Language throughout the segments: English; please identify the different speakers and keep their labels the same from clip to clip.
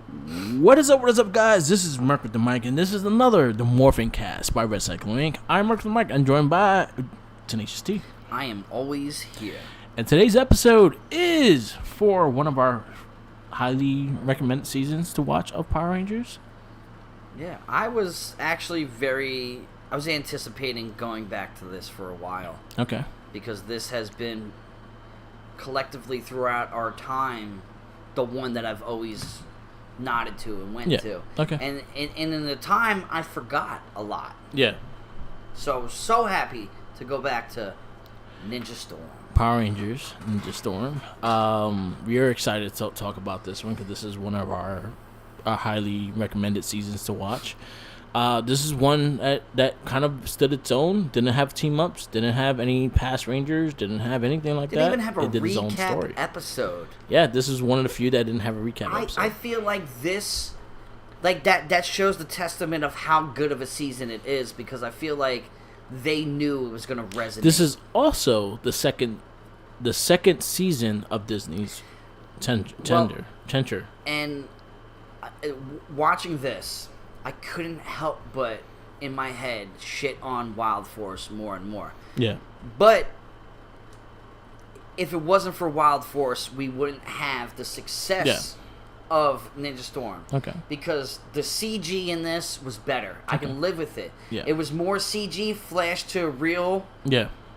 Speaker 1: What is up, guys? This is Merc with the Mic, and this is another The MorphinCast by Red Cycling Inc. I'm Merc with the Mic. I'm joined by Tenacious T.
Speaker 2: I am always here.
Speaker 1: And today's episode is for one of our highly recommended seasons to watch of Power Rangers.
Speaker 2: Yeah, I was actually I was anticipating going back to this for a while.
Speaker 1: Okay.
Speaker 2: Because this has been collectively throughout our time the one that I've always nodded to and went to.
Speaker 1: Okay.
Speaker 2: And in the time, I forgot a lot.
Speaker 1: Yeah.
Speaker 2: So happy to go back to NinjaStorm.
Speaker 1: Power Rangers, NinjaStorm. We are excited to talk about this one because this is one of our highly recommended seasons to watch. This is one that kind of stood its own. Didn't have team-ups. Didn't have any past Rangers. Didn't have anything like that.
Speaker 2: Didn't even have a
Speaker 1: it did its own story.
Speaker 2: recap episode.
Speaker 1: Yeah, this is one of the few that didn't have a recap episode.
Speaker 2: I feel like this... Like, that shows the testament of how good of a season it is, because I feel like they knew it was going to resonate.
Speaker 1: This is also the second season of Disney's Tenture.
Speaker 2: And watching this, I couldn't help but, in my head, shit on Wild Force more and more.
Speaker 1: Yeah.
Speaker 2: But if it wasn't for Wild Force, we wouldn't have the success of NinjaStorm.
Speaker 1: Okay.
Speaker 2: Because the CG in this was better. I can live with it.
Speaker 1: Yeah.
Speaker 2: It was more CG flashed to real,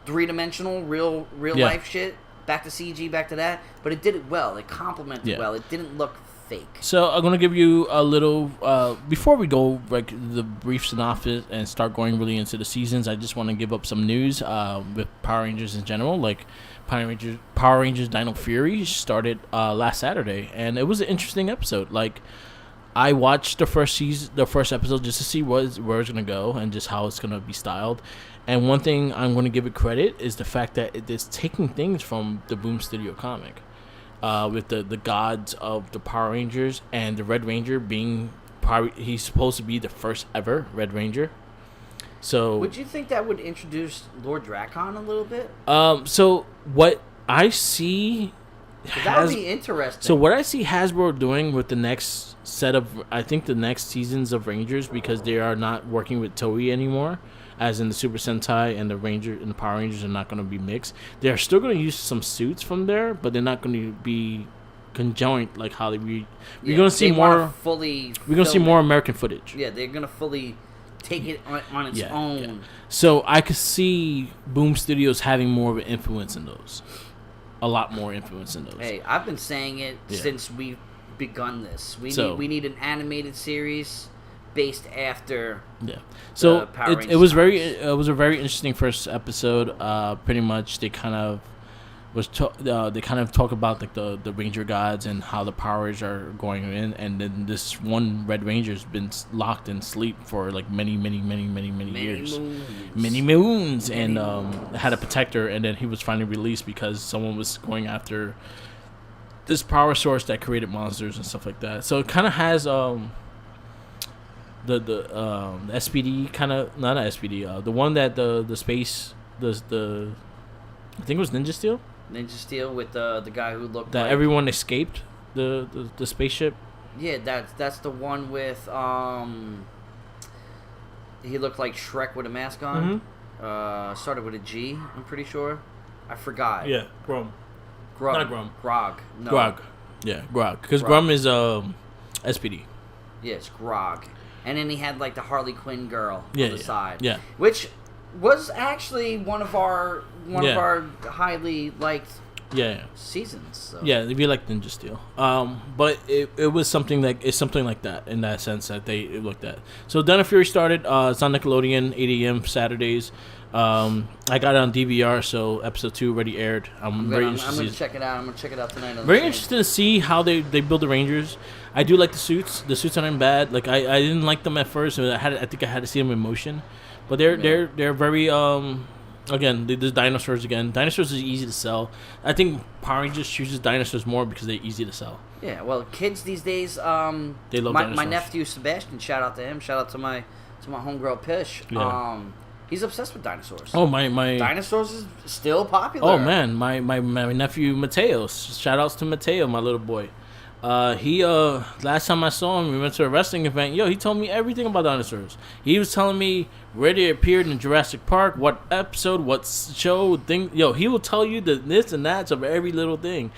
Speaker 2: three-dimensional, real life shit. Back to CG, back to that. But it did it well. It complemented well. It didn't look fake.
Speaker 1: So I'm gonna give you a little before we go like the brief synopsis and start going really into the seasons. I just want to give up some news with Power Rangers in general. Like Power Rangers Dino Fury started last Saturday, and it was an interesting episode. Like I watched the first episode just to see where it's gonna go and just how it's gonna be styled. And one thing I'm gonna give it credit is the fact that it is taking things from the Boom Studio comic. With the gods of the Power Rangers and the Red Ranger being he's supposed to be the first ever Red Ranger. So
Speaker 2: would you think that would introduce Lord Drakon a little bit?
Speaker 1: So what I see
Speaker 2: that would be interesting.
Speaker 1: So what I see Hasbro doing with the next set of the next seasons of Rangers, because they are not working with Toei anymore, as in the Super Sentai and the Power Rangers are not going to be mixed. They're still going to use some suits from there, but they're not going to be conjoined like Hollywood. We're going to see more fully. We're going to see more American footage.
Speaker 2: Yeah, they're going to fully take it on its own. Yeah.
Speaker 1: So I could see Boom Studios having more of an influence in those. A lot more influence in those.
Speaker 2: Hey, I've been saying it since we've begun this. We need an animated series based after
Speaker 1: so it was a very interesting first episode. Pretty much they kind of talk about like the Ranger gods and how the powers are going in, and then this one Red Ranger's been locked in sleep for like many years, many moons, and had a protector, and then he was finally released because someone was going after this power source that created monsters and stuff like that. So it kind of has the SPD kind of, not SPD, the one that the space the I think it was Ninja Steel with the guy who looked that like everyone escaped the spaceship. Yeah,
Speaker 2: that's the one with he looked like Shrek with a mask on. Mm-hmm. Started with a G, I'm pretty sure. I forgot.
Speaker 1: Yeah, Grum. Not Grum.
Speaker 2: Grog. No.
Speaker 1: Grog. Yeah, Grog. Because Grum is SPD.
Speaker 2: Yeah, it's Grog. And then he had like the Harley Quinn girl on the side.
Speaker 1: Yeah.
Speaker 2: Which was actually one of our highly liked seasons. So.
Speaker 1: Yeah, we like Ninja Steel. But it was something like that in that sense that they looked at. So Dino Fury started. It's on Nickelodeon, 8 a.m. Saturdays. I got it on DVR, so episode 2 already aired. I'm very interested.
Speaker 2: I'm gonna check it out. I'm gonna check it out tonight.
Speaker 1: Very interested to see how they build the Rangers. I do like the suits. The suits aren't bad. Like I didn't like them at first. I think I had to see them in motion, but they're very again the dinosaurs again. Dinosaurs is easy to sell. I think Power Rangers chooses dinosaurs more because they're easy to sell.
Speaker 2: Yeah, well, kids these days, they
Speaker 1: love dinosaurs.
Speaker 2: My nephew Sebastian. Shout out to him. Shout out to my homegirl Pish. Yeah. He's obsessed with dinosaurs.
Speaker 1: Oh, my
Speaker 2: dinosaurs is still popular.
Speaker 1: Oh man, my nephew Mateo. Shout outs to Mateo, my little boy. He last time I saw him, we went to a wrestling event. Yo, he told me everything about dinosaurs. He was telling me where they appeared in Jurassic Park, what episode, what show, thing. Yo, he will tell you the this and that's of every little thing.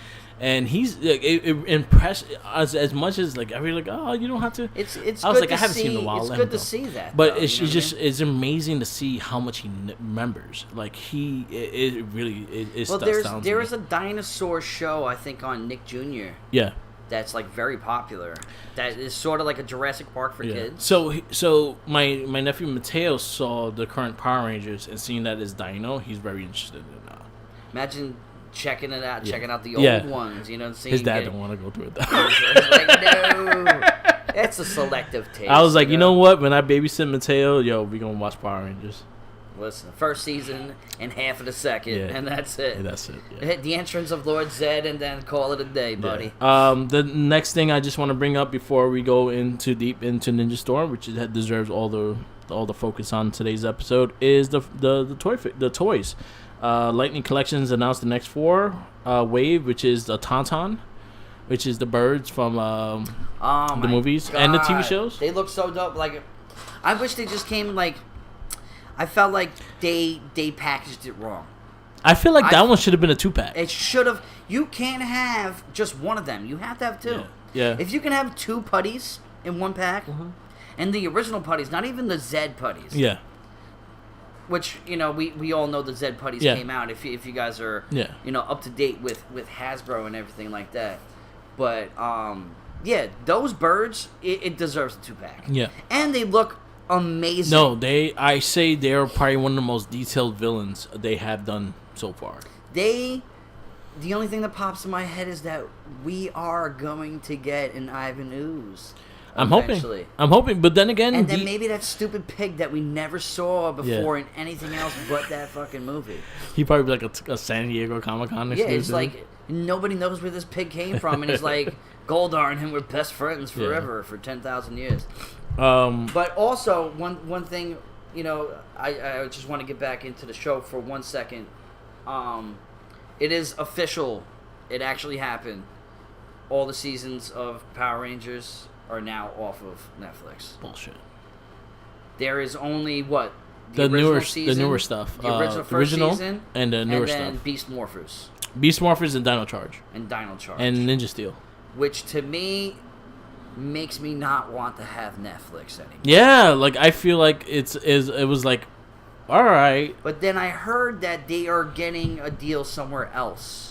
Speaker 1: And he's like, it impressed as much as like every like, oh, you don't have to.
Speaker 2: It's
Speaker 1: I was
Speaker 2: good
Speaker 1: like,
Speaker 2: to
Speaker 1: I haven't
Speaker 2: see,
Speaker 1: seen in a while.
Speaker 2: It's good to see that,
Speaker 1: but
Speaker 2: though,
Speaker 1: it's just
Speaker 2: I mean?
Speaker 1: it's amazing to see how much he remembers. Like it really is.
Speaker 2: Well, there is a dinosaur show I think on Nick Jr.
Speaker 1: Yeah.
Speaker 2: That's like very popular. That is sort of like a Jurassic Park for kids.
Speaker 1: So my nephew Mateo saw the current Power Rangers and seeing that as Dino, he's very interested in that.
Speaker 2: Imagine checking it out, checking out the old ones. You know, seeing
Speaker 1: his dad don't want to go through it.
Speaker 2: He's like, no, it's a selective taste.
Speaker 1: I was like, you know what? When I babysit Mateo, yo, we gonna watch Power Rangers.
Speaker 2: Listen, first season and half of the second, and that's it.
Speaker 1: Yeah, that's it. Yeah.
Speaker 2: Hit the entrance of Lord Zed and then call it a day, buddy.
Speaker 1: Yeah. The next thing I just want to bring up before we go into deep into NinjaStorm, which deserves all the focus on today's episode, is the toys. Lightning Collections announced the next 4 wave, which is the Tauntaun, which is the birds from the movies and the TV shows.
Speaker 2: They look so dope. Like, I wish they just came like. I felt like they packaged it wrong.
Speaker 1: I feel like that one should have been a 2-pack.
Speaker 2: It should have. You can't have just one of them. You have to have 2.
Speaker 1: Yeah.
Speaker 2: If you can have 2 putties in one pack, and the original putties, not even the Zed putties.
Speaker 1: Yeah.
Speaker 2: Which, you know, we all know the Zed putties came out. If you guys are you know, up to date with Hasbro and everything like that. But those birds, it deserves a 2-pack. Yeah. And they look amazing.
Speaker 1: No, I say they're probably one of the most detailed villains they have done so far.
Speaker 2: The only thing that pops in my head is that we are going to get an Ivan Ooze.
Speaker 1: I'm hoping, but then again,
Speaker 2: and then maybe that stupid pig that we never saw before in anything else but that fucking movie.
Speaker 1: He probably be like a San Diego Comic-Con exclusive.
Speaker 2: Yeah, it's like nobody knows where this pig came from, and it's like Goldar and him were best friends forever for 10,000 years. But also one thing, you know, I just want to get back into the show for 1 second. It is official. It actually happened. All the seasons of Power Rangers are now off of Netflix.
Speaker 1: Bullshit.
Speaker 2: There is only what
Speaker 1: the newer stuff.
Speaker 2: The original season
Speaker 1: and the newer
Speaker 2: stuff. And then
Speaker 1: stuff.
Speaker 2: Beast Morphers
Speaker 1: and Dino Charge.
Speaker 2: And
Speaker 1: Ninja Steel.
Speaker 2: Which to me makes me not want to have Netflix anymore.
Speaker 1: Yeah, like I feel like it was like, all right.
Speaker 2: But then I heard that they are getting a deal somewhere else.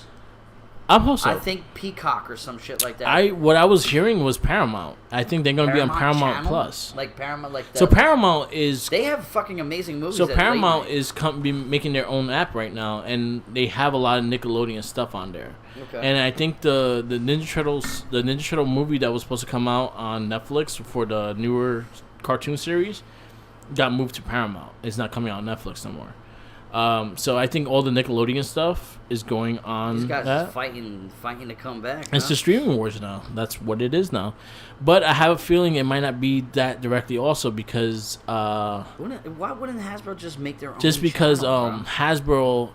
Speaker 1: I'm hoping.
Speaker 2: I think Peacock or some shit like that.
Speaker 1: What I was hearing was Paramount. I think they're going to be on Paramount
Speaker 2: Channel?
Speaker 1: Plus.
Speaker 2: Like Paramount, like that.
Speaker 1: So Paramount is.
Speaker 2: They have fucking amazing movies.
Speaker 1: So Paramount is be making their own app right now, and they have a lot of Nickelodeon stuff on there. Okay. And I think the Ninja Turtle movie that was supposed to come out on Netflix for the newer cartoon series got moved to Paramount. It's not coming out on Netflix no more. So I think all the Nickelodeon stuff is going on.
Speaker 2: These guys are fighting to come back.
Speaker 1: It's the streaming wars now. That's what it is now. But I have a feeling it might not be that directly also because
Speaker 2: why wouldn't Hasbro just make their own?
Speaker 1: Just because Hasbro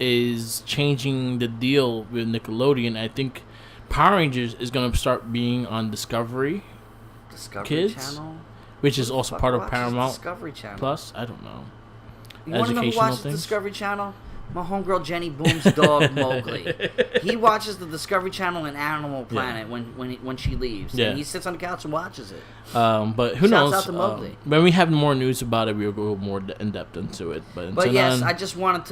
Speaker 1: is changing the deal with Nickelodeon. I think Power Rangers is going to start being on Discovery Kids,
Speaker 2: Channel,
Speaker 1: which is also part of Paramount
Speaker 2: Discovery Channel
Speaker 1: Plus. I don't know.
Speaker 2: You want to know who watches Discovery Channel? My homegirl Jenny Boom's dog Mowgli. He watches the Discovery Channel and Animal Planet when she leaves. Yeah. And he sits on the couch and watches it.
Speaker 1: But who knows?
Speaker 2: Shouts out to Mowgli.
Speaker 1: When we have more news about it, we'll go more in depth into it. But
Speaker 2: yes, I just wanted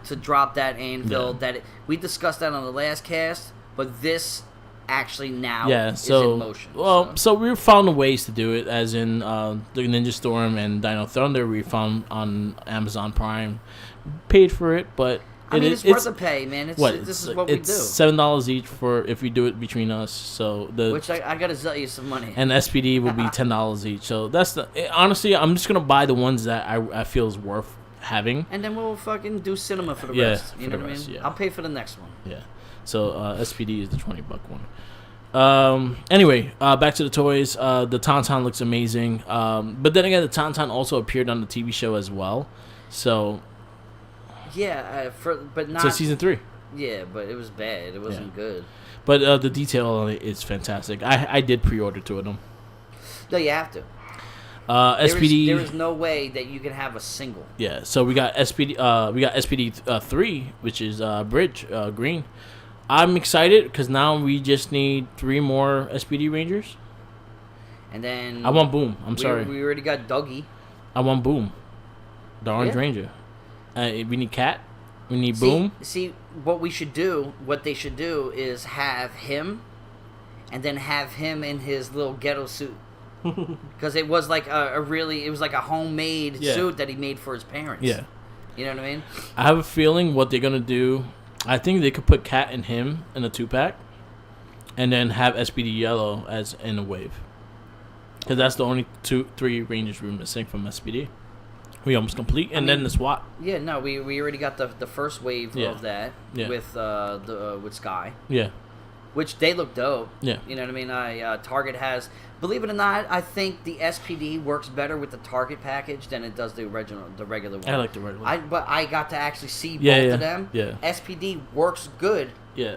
Speaker 2: to drop that anvil that we discussed that on the last cast, but this actually now is in motion.
Speaker 1: So we found ways to do it, as in the NinjaStorm and Dino Thunder we found on Amazon Prime. Paid for it, but
Speaker 2: it's worth the pay, man. This is what we do.
Speaker 1: It's $7 each for if we do it between us. So
Speaker 2: which I gotta sell you some money.
Speaker 1: And SPD will be $10 each. So that's honestly, I'm just gonna buy the ones that I feel is worth having.
Speaker 2: And then we'll fucking do cinema for the rest. You know what I mean? Yeah. I'll pay for the next one.
Speaker 1: Yeah. So SPD is the $20 one. Anyway, back to the toys. The Tauntaun looks amazing. But then again, the Tauntaun also appeared on the TV show as well. So.
Speaker 2: Yeah, but not.
Speaker 1: So season 3.
Speaker 2: Yeah, but it was bad. It wasn't good.
Speaker 1: But the detail on it is fantastic. I did pre-order two of them.
Speaker 2: No, you have to.
Speaker 1: SPD.
Speaker 2: There is no way that you can have a single.
Speaker 1: Yeah, so we got SPD. We got SPD 3, which is Bridge Green. I'm excited because now we just need 3 more SPD Rangers.
Speaker 2: And then
Speaker 1: I want Boom. Sorry.
Speaker 2: We already got Dougie.
Speaker 1: I want Boom, the Orange Ranger. We need Cat. We need Boom.
Speaker 2: See, what they should do is have him, and then have him in his little ghetto suit. Because it was like it was like a homemade suit that he made for his parents.
Speaker 1: Yeah.
Speaker 2: You know what I mean?
Speaker 1: I have a feeling what they're going to do, I think they could put Cat and him in a 2-pack, and then have SPD Yellow as in a wave. Because that's the only 3 Rangers we're missing from SPD. We almost complete, and then the SWAT.
Speaker 2: Yeah, no, we already got the first wave of that with Sky.
Speaker 1: Yeah.
Speaker 2: Which they look dope.
Speaker 1: Yeah.
Speaker 2: You know what I mean? Target has, believe it or not, I think the SPD works better with the Target package than it does the regular one.
Speaker 1: I like the regular one.
Speaker 2: But I got to actually see both of them.
Speaker 1: Yeah.
Speaker 2: SPD works good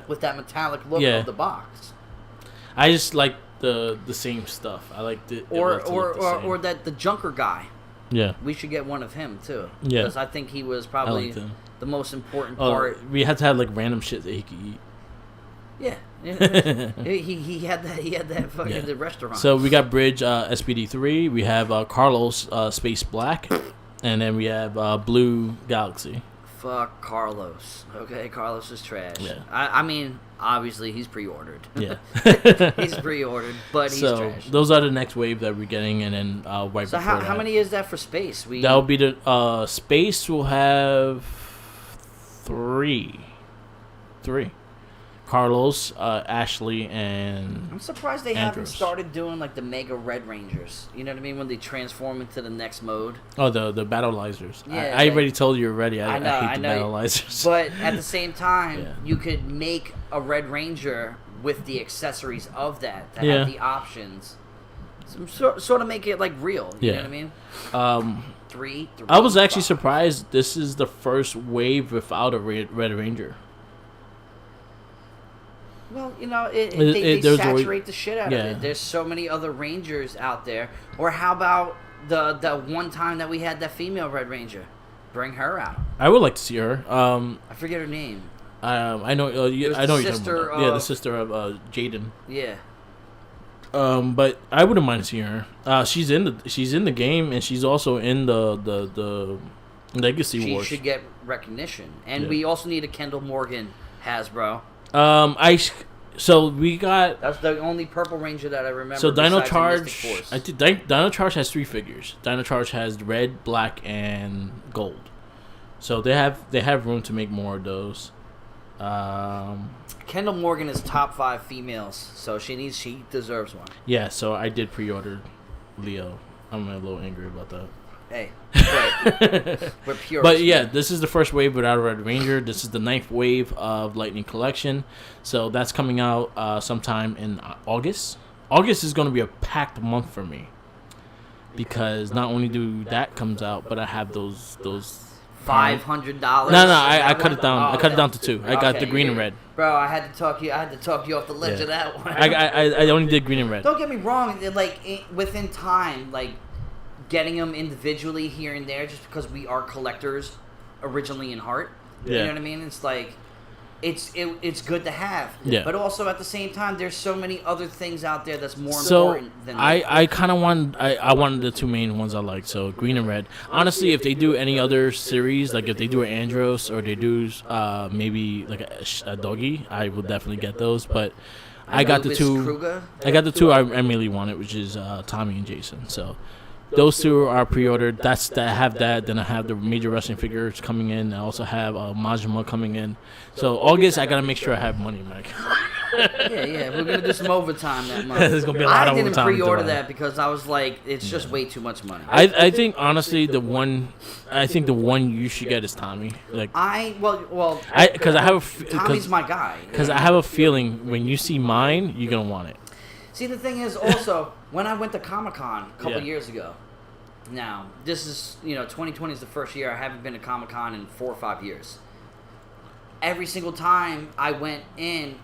Speaker 2: with that metallic look of the box.
Speaker 1: I just like the same stuff. I like the
Speaker 2: or that the Junker guy.
Speaker 1: Yeah.
Speaker 2: We should get one of him too.
Speaker 1: Yeah.
Speaker 2: Because I think he was probably the most important part.
Speaker 1: We had to have like random shit that he could eat.
Speaker 2: Yeah. he had that fucking the restaurant.
Speaker 1: So we got Bridge SPD 3. We have Carlos Space Black, and then we have Blue Galaxy.
Speaker 2: Fuck Carlos. Okay, Carlos is trash.
Speaker 1: Yeah.
Speaker 2: I mean, obviously he's pre-ordered.
Speaker 1: Yeah.
Speaker 2: He's pre-ordered, but he's trash.
Speaker 1: Those are the next wave that we're getting, and then right.
Speaker 2: So how many is that for space?
Speaker 1: That'll be the space. Will have 3. Carlos, Ashley, and
Speaker 2: I'm surprised they haven't started doing like the Mega Red Rangers. You know what I mean? When they transform into the next mode.
Speaker 1: Oh, the Battleizers.
Speaker 2: Yeah,
Speaker 1: I already told you already.
Speaker 2: I
Speaker 1: hate the Battleizers.
Speaker 2: But at the same time, you could make a Red Ranger with the accessories of that to have the options. Sort of make it like real. You know what I mean? Three.
Speaker 1: I was actually surprised. This is the first wave without a Red Ranger.
Speaker 2: Well, you know, they saturate the shit out of it. There's so many other Rangers out there. Or how about the one time that we had that female Red Ranger? Bring her out.
Speaker 1: I would like to see her.
Speaker 2: I forget her name.
Speaker 1: I know. I know you're talking about. The sister of Jaden.
Speaker 2: Yeah.
Speaker 1: But I wouldn't mind seeing her. She's in the game, and she's also in the Legacy Wars.
Speaker 2: She should get recognition, and we also need a Kendall Morgan Hasbro.
Speaker 1: So we got.
Speaker 2: That's the only Purple Ranger that I remember.
Speaker 1: So Dino Charge. I think Dino Charge has 3 figures. Dino Charge has red, black, and gold. So they have room to make more of those.
Speaker 2: Kendall Morgan is top 5 females, so she deserves one.
Speaker 1: Yeah, so I did pre-order Leo. I'm a little angry about that.
Speaker 2: Hey, we're pure.
Speaker 1: But yeah, this is the first wave without a Red Ranger. This is the 9th wave of Lightning Collection. So that's coming out sometime in August. August is going to be a packed month for me. Because not only do that comes out, but I have those
Speaker 2: $500.
Speaker 1: No, I cut it down. I cut it down to 2. I got the green and red.
Speaker 2: Bro, I had to talk you off the ledge of that one.
Speaker 1: I only did green and red.
Speaker 2: Don't get me wrong. Within time, getting them individually here and there, just because we are collectors originally in heart. You know what I mean? It's like it's good to have.
Speaker 1: Yeah.
Speaker 2: But also at the same time, there's so many other things out there that's more important than
Speaker 1: I kind of wanted the 2 main ones I like, so green and red. Honestly, if they do any other series, like if they do an Andros or they do maybe like a doggy, I will definitely get those. But I got the 2.
Speaker 2: Kruger.
Speaker 1: I got the 2 I really wanted, which is Tommy and Jason. So. Those 2 are pre-ordered. I have that. Then I have the major wrestling figures coming in. I also have Majima coming in. So August, I gotta make sure I have money, Mike.
Speaker 2: yeah. We're gonna do some overtime that month.
Speaker 1: There's gonna be a lot of overtime.
Speaker 2: I didn't pre-order that because I was like, it's just way too much money.
Speaker 1: I think honestly, the one you should get is Tommy. Because
Speaker 2: Tommy's my guy.
Speaker 1: Because I have a feeling when you see mine, you're gonna want it.
Speaker 2: See, the thing is also, when I went to Comic-Con a couple years ago, now, this is, 2020 is the first year I haven't been to Comic-Con in 4 or 5 years. Every single time I went in,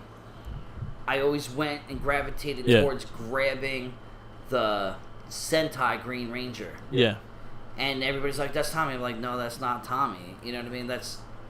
Speaker 2: I always went and gravitated towards grabbing the Sentai Green Ranger.
Speaker 1: Yeah.
Speaker 2: And everybody's like, that's Tommy. I'm like, no, that's not Tommy. You know what I mean?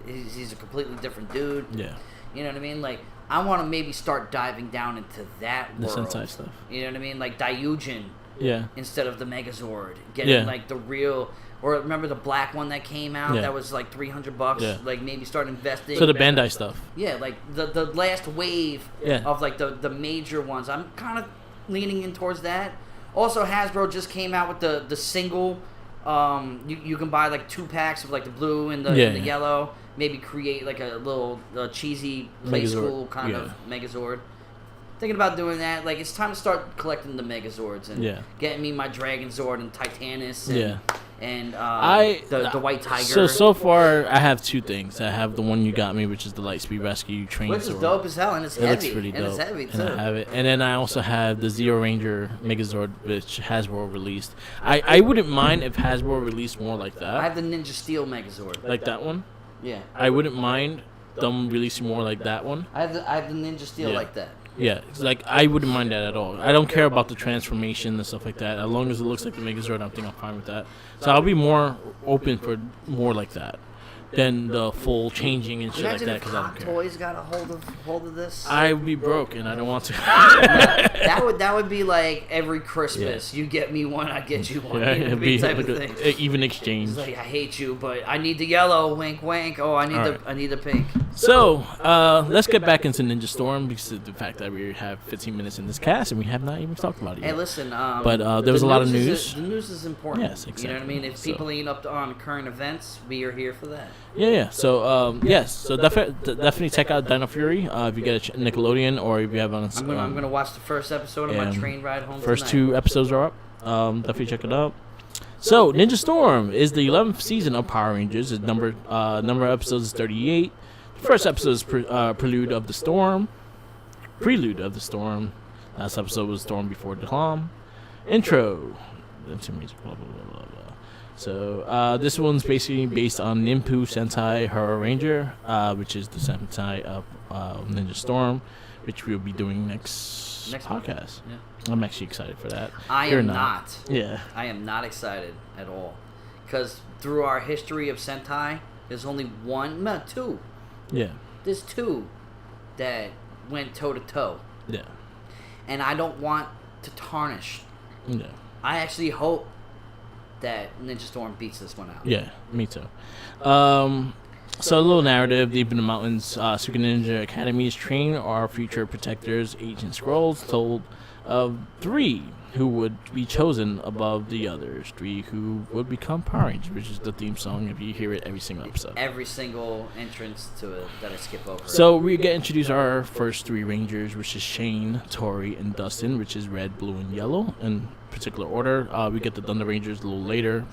Speaker 2: He's a completely different dude.
Speaker 1: Yeah.
Speaker 2: You know what I mean? Like, I want to maybe start diving down into that world.
Speaker 1: The Sentai stuff.
Speaker 2: You know what I mean? Like Daiyujin.
Speaker 1: Yeah.
Speaker 2: Instead of the Megazord. Getting like the real... Or remember the black one that came out that was like $300?
Speaker 1: Yeah.
Speaker 2: Like maybe start investing.
Speaker 1: So the Bandai stuff.
Speaker 2: Yeah, like the last wave of like the major ones. I'm kind of leaning in towards that. Also, Hasbro just came out with the single. You can buy like 2 packs of like the blue and the yellow. Maybe create like a little cheesy play school kind of Megazord. Thinking about doing that. Like, it's time to start collecting the Megazords and getting me my Dragon Zord and Titanus and the White Tiger.
Speaker 1: So far, I have 2 things. I have the one you got me, which is the Lightspeed Rescue Train
Speaker 2: Which is
Speaker 1: Zord.
Speaker 2: dope as hell, and it's heavy.
Speaker 1: It looks pretty dope.
Speaker 2: And it's heavy, too.
Speaker 1: And I have it. And then I also have the Zero Ranger Megazord, which Hasbro released. I wouldn't mind if Hasbro released more like that.
Speaker 2: I have the Ninja Steel Megazord.
Speaker 1: Like that one?
Speaker 2: Yeah.
Speaker 1: I wouldn't mind them releasing more like that one.
Speaker 2: I have the Ninja Steel like that.
Speaker 1: Yeah, it's like I wouldn't mind that at all. I don't care about the transformation and stuff like that. As long as it looks like the Megazord, I think I'm fine with that. So I'll be more open for more like that than the full changing and shit like that. Because I don't care.
Speaker 2: Toys got a hold of this.
Speaker 1: I would be broke and I don't want to.
Speaker 2: that would be like every Christmas. You get me one, I get you one.
Speaker 1: It'd be type of thing. Even exchange.
Speaker 2: It's like, I hate you, but I need the yellow. Wink, wink. Oh, I need the pink.
Speaker 1: So let's get back into NinjaStorm because of the fact that we have 15 minutes in this cast and we have not even talked about it yet.
Speaker 2: Hey, listen.
Speaker 1: But there was a lot of news.
Speaker 2: The news is important.
Speaker 1: Yes, exactly.
Speaker 2: You know what I mean? If people ain't up on current events, we are here for that.
Speaker 1: Yeah. So So definitely check out Dino Fury if you get a Nickelodeon or if you have on.
Speaker 2: I'm gonna watch the first episode of my train ride home.
Speaker 1: First
Speaker 2: tonight.
Speaker 1: 2 episodes are up. Definitely check it out. So NinjaStorm is the 11th season of Power Rangers. The number of episodes is 38. The first episode is Prelude of the Storm. Last episode was Storm Before the Calm. Intro. Into music. Blah blah blah blah blah. So this one's basically based on Ninpu Sentai Hero Ranger, which is the Sentai of NinjaStorm, which we'll be doing next podcast. Yeah. I'm actually excited for that.
Speaker 2: I am not.
Speaker 1: Yeah.
Speaker 2: I am not excited at all. Because through our history of Sentai, there's only 2.
Speaker 1: Yeah.
Speaker 2: There's 2 that went toe-to-toe.
Speaker 1: Yeah.
Speaker 2: And I don't want to tarnish.
Speaker 1: Yeah.
Speaker 2: I actually hope that NinjaStorm beats this one out.
Speaker 1: Yeah, me too. So a little narrative. Deep in the mountains, Super Ninja Academies train our future protectors, Agent Scrolls, told of 3 who would be chosen above the others. 3 who would become Power Rangers, which is the theme song if you hear it every single episode.
Speaker 2: Every single entrance to it that I skip over.
Speaker 1: So we get introduced our first 3 Rangers, which is Shane, Tori, and Dustin, which is red, blue, and yellow in particular order. We get the Thunder Rangers a little later.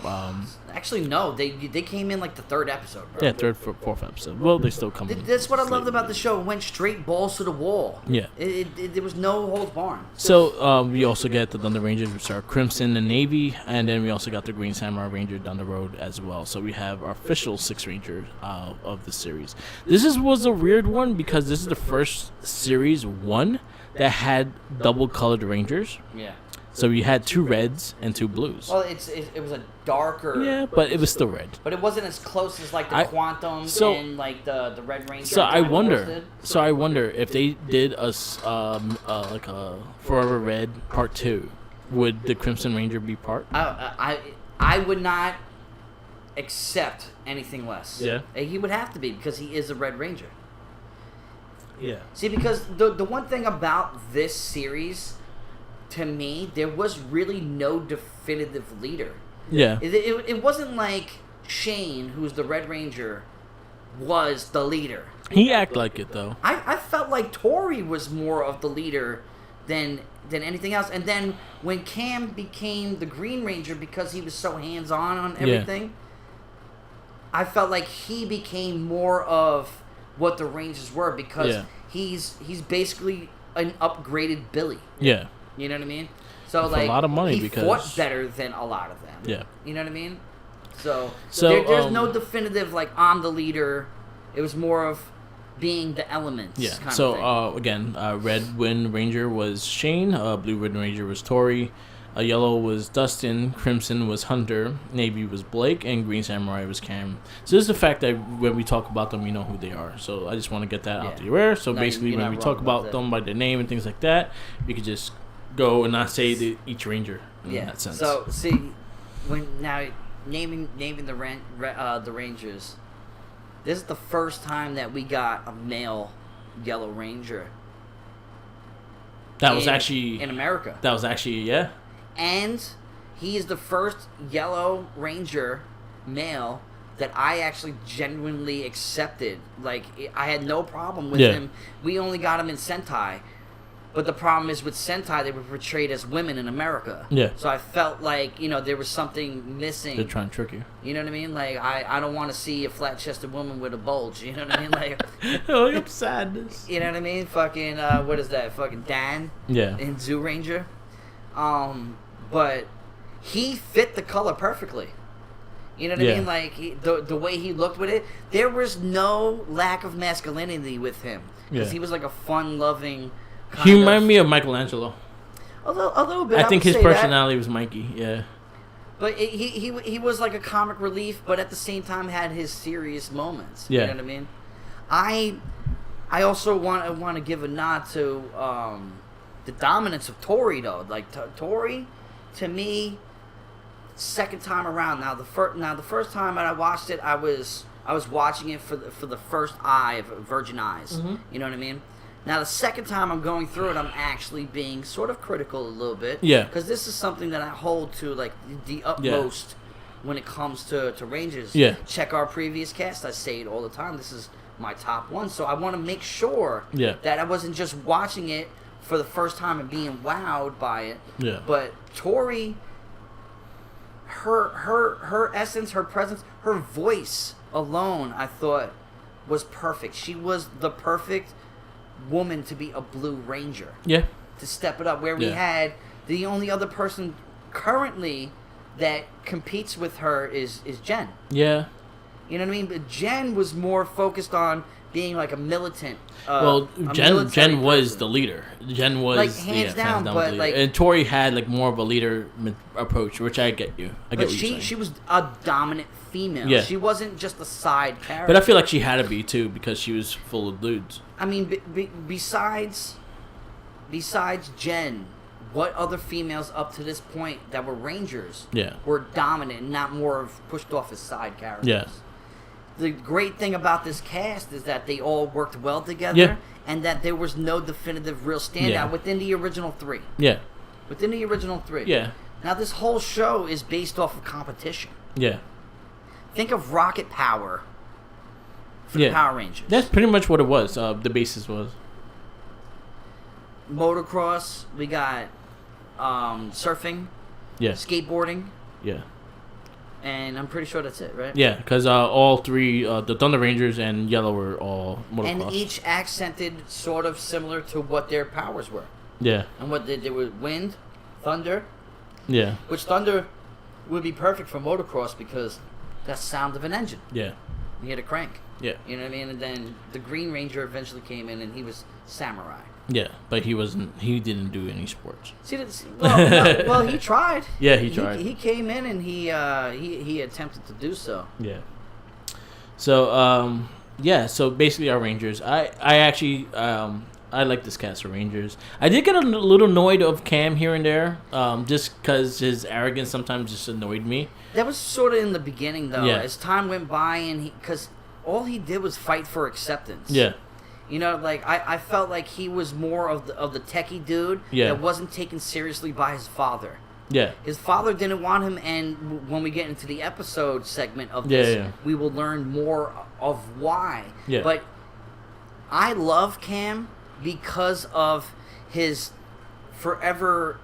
Speaker 2: Actually, no. They came in like the 3rd episode, bro.
Speaker 1: Yeah, 3rd, 4th episode. Well, they still come in.
Speaker 2: That's what I loved about the show. It went straight balls to the wall.
Speaker 1: Yeah.
Speaker 2: There was no holds barred.
Speaker 1: So we also get the Thunder Rangers, which are Crimson and Navy, and then we also got the Green Samurai Ranger down the road as well. So we have our official 6 Rangers of the series. This was a weird one because this is the first series 1 that had double colored Rangers.
Speaker 2: Yeah.
Speaker 1: So we had 2 reds and 2 blues.
Speaker 2: Well, it was a darker.
Speaker 1: Yeah, but it was still red.
Speaker 2: But it wasn't as close as like the Quantum and like the Red Ranger.
Speaker 1: So I wonder if they did like a Forever Red Part 2, would the Crimson Ranger be part?
Speaker 2: I would not accept anything less.
Speaker 1: Yeah.
Speaker 2: He would have to be because he is a Red Ranger.
Speaker 1: Yeah.
Speaker 2: See, because the one thing about this series, to me, there was really no definitive leader.
Speaker 1: Yeah.
Speaker 2: It wasn't like Shane, who's the Red Ranger, was the leader.
Speaker 1: He acted like it, though.
Speaker 2: I felt like Tori was more of the leader than anything else. And then when Cam became the Green Ranger because he was so hands-on on everything, I felt like he became more of what the Rangers were because he's basically an upgraded Billy.
Speaker 1: Yeah.
Speaker 2: You know what I mean? So
Speaker 1: for
Speaker 2: like
Speaker 1: a lot of money
Speaker 2: he fought better than a lot of them.
Speaker 1: Yeah.
Speaker 2: You know what I mean? So there's no definitive like I'm the leader. It was more of being the elements.
Speaker 1: Yeah.
Speaker 2: Kind
Speaker 1: So
Speaker 2: of thing.
Speaker 1: again, Red Wind Ranger was Shane. Blue Wind Ranger was Tori. Yellow was Dustin. Crimson was Hunter. Navy was Blake, and Green Samurai was Cam. So this is the fact that when we talk about them, we know who they are. So I just want to get that out the air. So basically, when we talk about them by their name and things like that, we could just go and not say each Ranger in that sense.
Speaker 2: So see, when now naming the Rangers, this is the first time that we got a male Yellow Ranger.
Speaker 1: That was actually
Speaker 2: in America.
Speaker 1: That was actually
Speaker 2: And he is the first Yellow Ranger male that I actually genuinely accepted. Like, I had no problem with him. We only got him in Sentai. But the problem is with Sentai, they were portrayed as women in America.
Speaker 1: Yeah.
Speaker 2: So I felt like, there was something missing.
Speaker 1: They're trying to trick you.
Speaker 2: You know what I mean? Like, I don't want to see a flat-chested woman with a bulge. You know what I mean? Like,
Speaker 1: I'm sadness.
Speaker 2: You know what I mean? Fucking, what is that? Fucking Dan?
Speaker 1: Yeah.
Speaker 2: In Zoo Ranger. But he fit the color perfectly. You know what I mean? Like, the way he looked with it, there was no lack of masculinity with him. Because he was like a fun-loving...
Speaker 1: He reminded me of Michelangelo.
Speaker 2: A little bit.
Speaker 1: I think his personality was Mikey. Yeah.
Speaker 2: But he was like a comic relief, but at the same time had his serious moments.
Speaker 1: Yeah.
Speaker 2: You know what I mean? I also want to give a nod to the dominance of Tori though. Like Tori, to me, second time around. Now the first time that I watched it, I was watching it for the first eye of Virgin Eyes.
Speaker 1: Mm-hmm.
Speaker 2: You know what I mean? Now, the second time I'm going through it, I'm actually being sort of critical a little bit.
Speaker 1: Yeah.
Speaker 2: Because this is something that I hold to, like, the utmost when it comes to Rangers.
Speaker 1: Yeah.
Speaker 2: Check our previous cast. I say it all the time. This is my top one. So I want to make sure that I wasn't just watching it for the first time and being wowed by it.
Speaker 1: Yeah.
Speaker 2: But Tori, her essence, her presence, her voice alone, I thought, was perfect. She was the perfect... woman to be a Blue Ranger.
Speaker 1: Yeah.
Speaker 2: To step it up. Where we had the only other person currently that competes with her is Jen.
Speaker 1: Yeah.
Speaker 2: You know what I mean? But Jen was more focused on being like a militant.
Speaker 1: Jen was the leader. Jen was
Speaker 2: like hands down, but like,
Speaker 1: and Tori had like more of a leader approach, which I get you. I get what you're saying.
Speaker 2: She was a dominant female.
Speaker 1: Yeah.
Speaker 2: She wasn't just a side character.
Speaker 1: But I feel like she had to be too because she was full of dudes.
Speaker 2: I mean, besides Jen, what other females up to this point that were Rangers were dominant and not more of pushed off as side characters?
Speaker 1: Yeah.
Speaker 2: The great thing about this cast is that they all worked well together and that there was no definitive real standout within the original three.
Speaker 1: Yeah.
Speaker 2: Within the original three.
Speaker 1: Yeah. Now,
Speaker 2: this whole show is based off of competition.
Speaker 1: Yeah.
Speaker 2: Think of Rocket Power for the Power Rangers.
Speaker 1: That's pretty much what it was. The basis was.
Speaker 2: Motocross. We got surfing.
Speaker 1: Yeah.
Speaker 2: Skateboarding.
Speaker 1: Yeah.
Speaker 2: And I'm pretty sure that's it, right?
Speaker 1: Yeah, because all three, the Thunder Rangers and Yellow were all motocross.
Speaker 2: And each accented sort of similar to what their powers were.
Speaker 1: Yeah.
Speaker 2: And what they were wind, thunder.
Speaker 1: Yeah.
Speaker 2: Which thunder would be perfect for motocross because that's the sound of an engine.
Speaker 1: Yeah.
Speaker 2: You hit a crank.
Speaker 1: Yeah.
Speaker 2: You know what I mean? And then the Green Ranger eventually came in and he was samurai.
Speaker 1: Yeah, but he didn't do any sports.
Speaker 2: See, well, he tried.
Speaker 1: Yeah, he tried.
Speaker 2: He came in and he attempted to do so.
Speaker 1: Yeah. So, so basically our Rangers. I actually, I like this cast of Rangers. I did get a little annoyed of Cam here and there, just because his arrogance sometimes just annoyed me.
Speaker 2: That was sort of in the beginning, though.
Speaker 1: Yeah.
Speaker 2: As time went by, and because all he did was fight for acceptance.
Speaker 1: Yeah.
Speaker 2: You know, like, I felt like he was more of the techie dude that wasn't taken seriously by his father.
Speaker 1: Yeah.
Speaker 2: His father didn't want him, and when we get into the episode segment of this, we will learn more of why.
Speaker 1: Yeah.
Speaker 2: But I love Cam because of his forever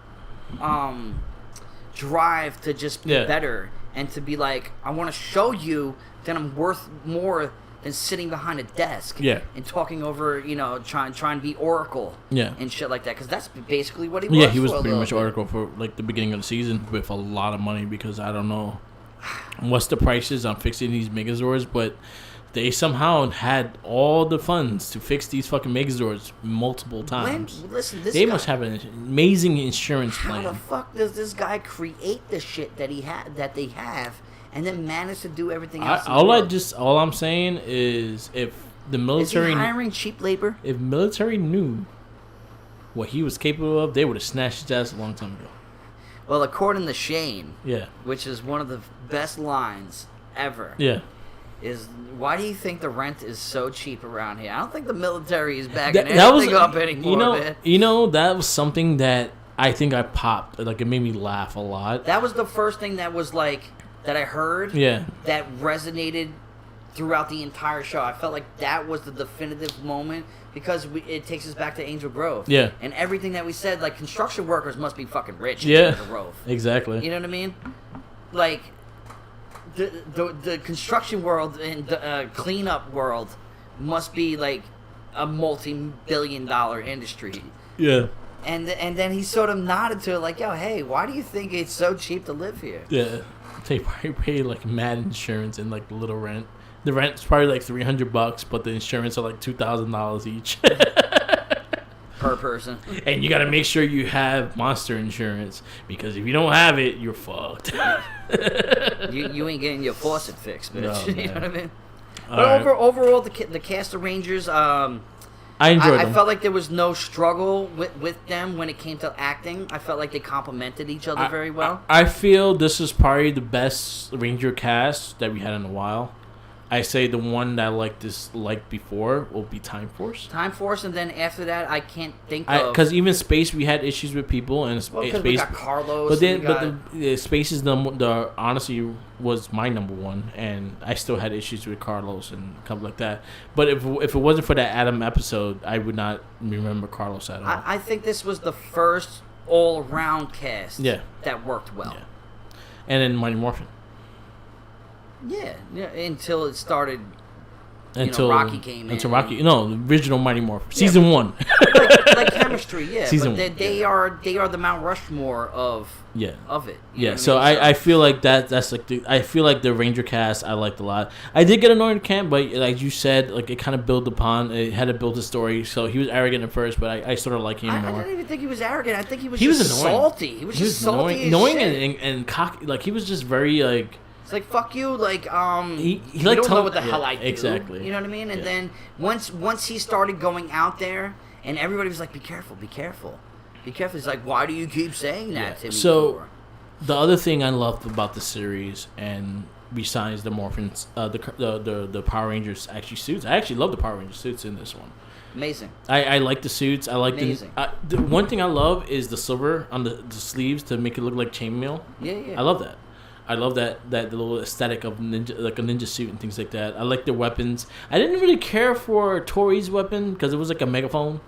Speaker 2: drive to just be better and to be like, I want to show you that I'm worth more than sitting behind a desk and talking over, trying to be Oracle and shit like that. Because that's basically what he was.
Speaker 1: Yeah, he was pretty much Oracle for like the beginning of the season with a lot of money because I don't know what's the prices on fixing these Megazords, but they somehow had all the funds to fix these fucking Megazords multiple times.
Speaker 2: Listen, this
Speaker 1: they
Speaker 2: guy,
Speaker 1: must have an amazing insurance plan.
Speaker 2: How the fuck does this guy create the shit that they have, and then manage to do everything else?
Speaker 1: All I'm saying is, if the military
Speaker 2: is he hiring cheap labor?
Speaker 1: If military knew what he was capable of, they would have snatched his ass a long time ago.
Speaker 2: Well, according to Shane,
Speaker 1: yeah,
Speaker 2: which is one of the best lines ever.
Speaker 1: Yeah.
Speaker 2: Is why do you think the rent is so cheap around here? I don't think the military is backing anything up anymore.
Speaker 1: That was something that I think I popped. Like, it made me laugh a lot.
Speaker 2: That was the first thing that was like that I heard.
Speaker 1: Yeah.
Speaker 2: That resonated throughout the entire show. I felt like that was the definitive moment because it takes us back to Angel Grove.
Speaker 1: Yeah.
Speaker 2: And everything that we said, like construction workers must be fucking rich.
Speaker 1: Yeah.
Speaker 2: In Angel Grove.
Speaker 1: Exactly.
Speaker 2: You know what I mean? Like. The construction world and the cleanup world must be like a multi-billion-dollar industry.
Speaker 1: Yeah.
Speaker 2: And then he sort of nodded to it like, yo, hey, why do you think it's so cheap to live here?
Speaker 1: Yeah. They probably pay like mad insurance and like little rent. The rent's probably like $300, but the insurance are like $2,000 each.
Speaker 2: Per person.
Speaker 1: And you got to make sure you have monster insurance, because if you don't have it, you're fucked.
Speaker 2: you ain't getting your faucet fixed, bitch.
Speaker 1: No,
Speaker 2: you know what I mean?
Speaker 1: All
Speaker 2: but
Speaker 1: right.
Speaker 2: overall, the cast of Rangers,
Speaker 1: I enjoyed them.
Speaker 2: I felt like there was no struggle with them when it came to acting. I felt like they complemented each other very well.
Speaker 1: I feel this is probably the best Ranger cast that we had in a while. I say the one that I liked before will be Time Force.
Speaker 2: Time Force, and then after that, I can't think of...
Speaker 1: Because even Space, we had issues with people, and
Speaker 2: Space...
Speaker 1: we
Speaker 2: got Carlos,
Speaker 1: but the Space is the honestly was my number one, and I still had issues with Carlos and stuff like that. But if it wasn't for that Adam episode, I would not remember Carlos at all.
Speaker 2: I think this was the first all-around cast that worked well.
Speaker 1: Yeah. And then Mighty Morphin.
Speaker 2: Yeah, until it started.
Speaker 1: Until
Speaker 2: Rocky came in.
Speaker 1: Until Rocky, the original Mighty Morphin, season 1.
Speaker 2: like chemistry, yeah.
Speaker 1: Season
Speaker 2: but they are the Mount Rushmore of it.
Speaker 1: Yeah, so I feel like that's like I feel like the Ranger cast I liked a lot. I did get annoyed at Camp, but like you said, like it kind of built upon. It had to build a story. So he was arrogant at first, but I sort of like him more.
Speaker 2: I didn't even think he was arrogant. I think he was just salty. He was just salty,
Speaker 1: annoying and cocky. Like he was just very like.
Speaker 2: It's like, fuck you, like,
Speaker 1: he
Speaker 2: you don't know what the hell I do.
Speaker 1: Exactly.
Speaker 2: You know what I mean? And then once he started going out there, and everybody was like, be careful, be careful. Be careful. He's like, why do you keep saying that to me?
Speaker 1: So, the other thing I loved about the series, and besides the Morphins, the Power Rangers actually suits, I actually love the Power Rangers suits in this one.
Speaker 2: Amazing.
Speaker 1: I like the suits. I like the one thing I love is the silver on the sleeves to make it look like chainmail.
Speaker 2: Yeah.
Speaker 1: I love that. I love that little aesthetic of ninja, like a ninja suit and things like that. I like their weapons. I didn't really care for Tori's weapon because it was like a megaphone.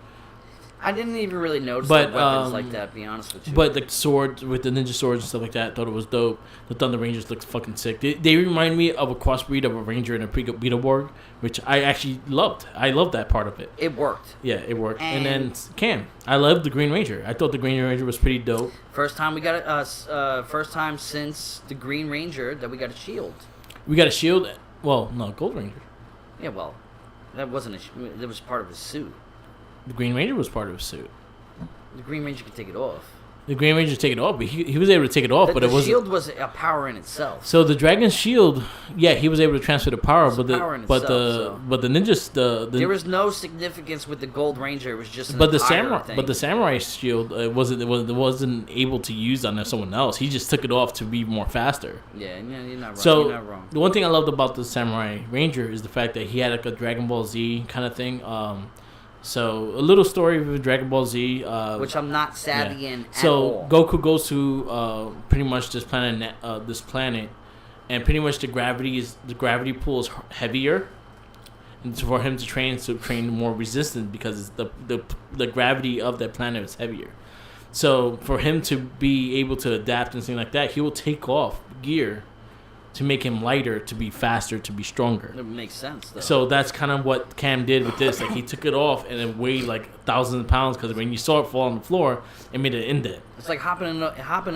Speaker 2: I didn't even really notice the weapons like that, to be honest with you.
Speaker 1: But the sword, with the ninja swords and stuff like that, I thought it was dope. The Thunder Rangers looked fucking sick. They remind me of a crossbreed of a Ranger and a Beetleborg, which I actually loved. I loved that part of it.
Speaker 2: It worked.
Speaker 1: Yeah, it worked. And then Cam. I loved the Green Ranger. I thought the Green Ranger was pretty dope.
Speaker 2: First time first time since the Green Ranger that we got a shield.
Speaker 1: We got a shield? Well, no, Gold Ranger.
Speaker 2: Yeah, well, that wasn't that was part of his suit.
Speaker 1: The Green Ranger was part of his suit.
Speaker 2: The Green Ranger could take it off.
Speaker 1: The Green Ranger take it off, but he was able to take it off, but it wasn't.
Speaker 2: The shield was a power in itself.
Speaker 1: So the Dragon's shield, yeah, he was able to transfer the power, but the ninjas,
Speaker 2: there was no significance with the Gold Ranger. It was just
Speaker 1: the samurai shield wasn't able to use on someone else. He just took it off to be more faster.
Speaker 2: Yeah, you're not wrong.
Speaker 1: So
Speaker 2: you're not wrong.
Speaker 1: The one thing I loved about the Samurai Ranger is the fact that he had like a Dragon Ball Z kind of thing. So a little story with Dragon Ball Z,
Speaker 2: which I'm not savvy in at
Speaker 1: So
Speaker 2: all.
Speaker 1: Goku goes to pretty much this planet, and pretty much the gravity pull is heavier, and for him to train more resistant because the gravity of that planet is heavier. So for him to be able to adapt and things like that, he will take off gear to make him lighter, to be faster, to be stronger.
Speaker 2: It makes sense, though.
Speaker 1: So that's kind of what Cam did with this. Like, he took it off and it weighed like thousands of pounds because when you saw it fall on the floor, it made an indent.
Speaker 2: It's like hopping in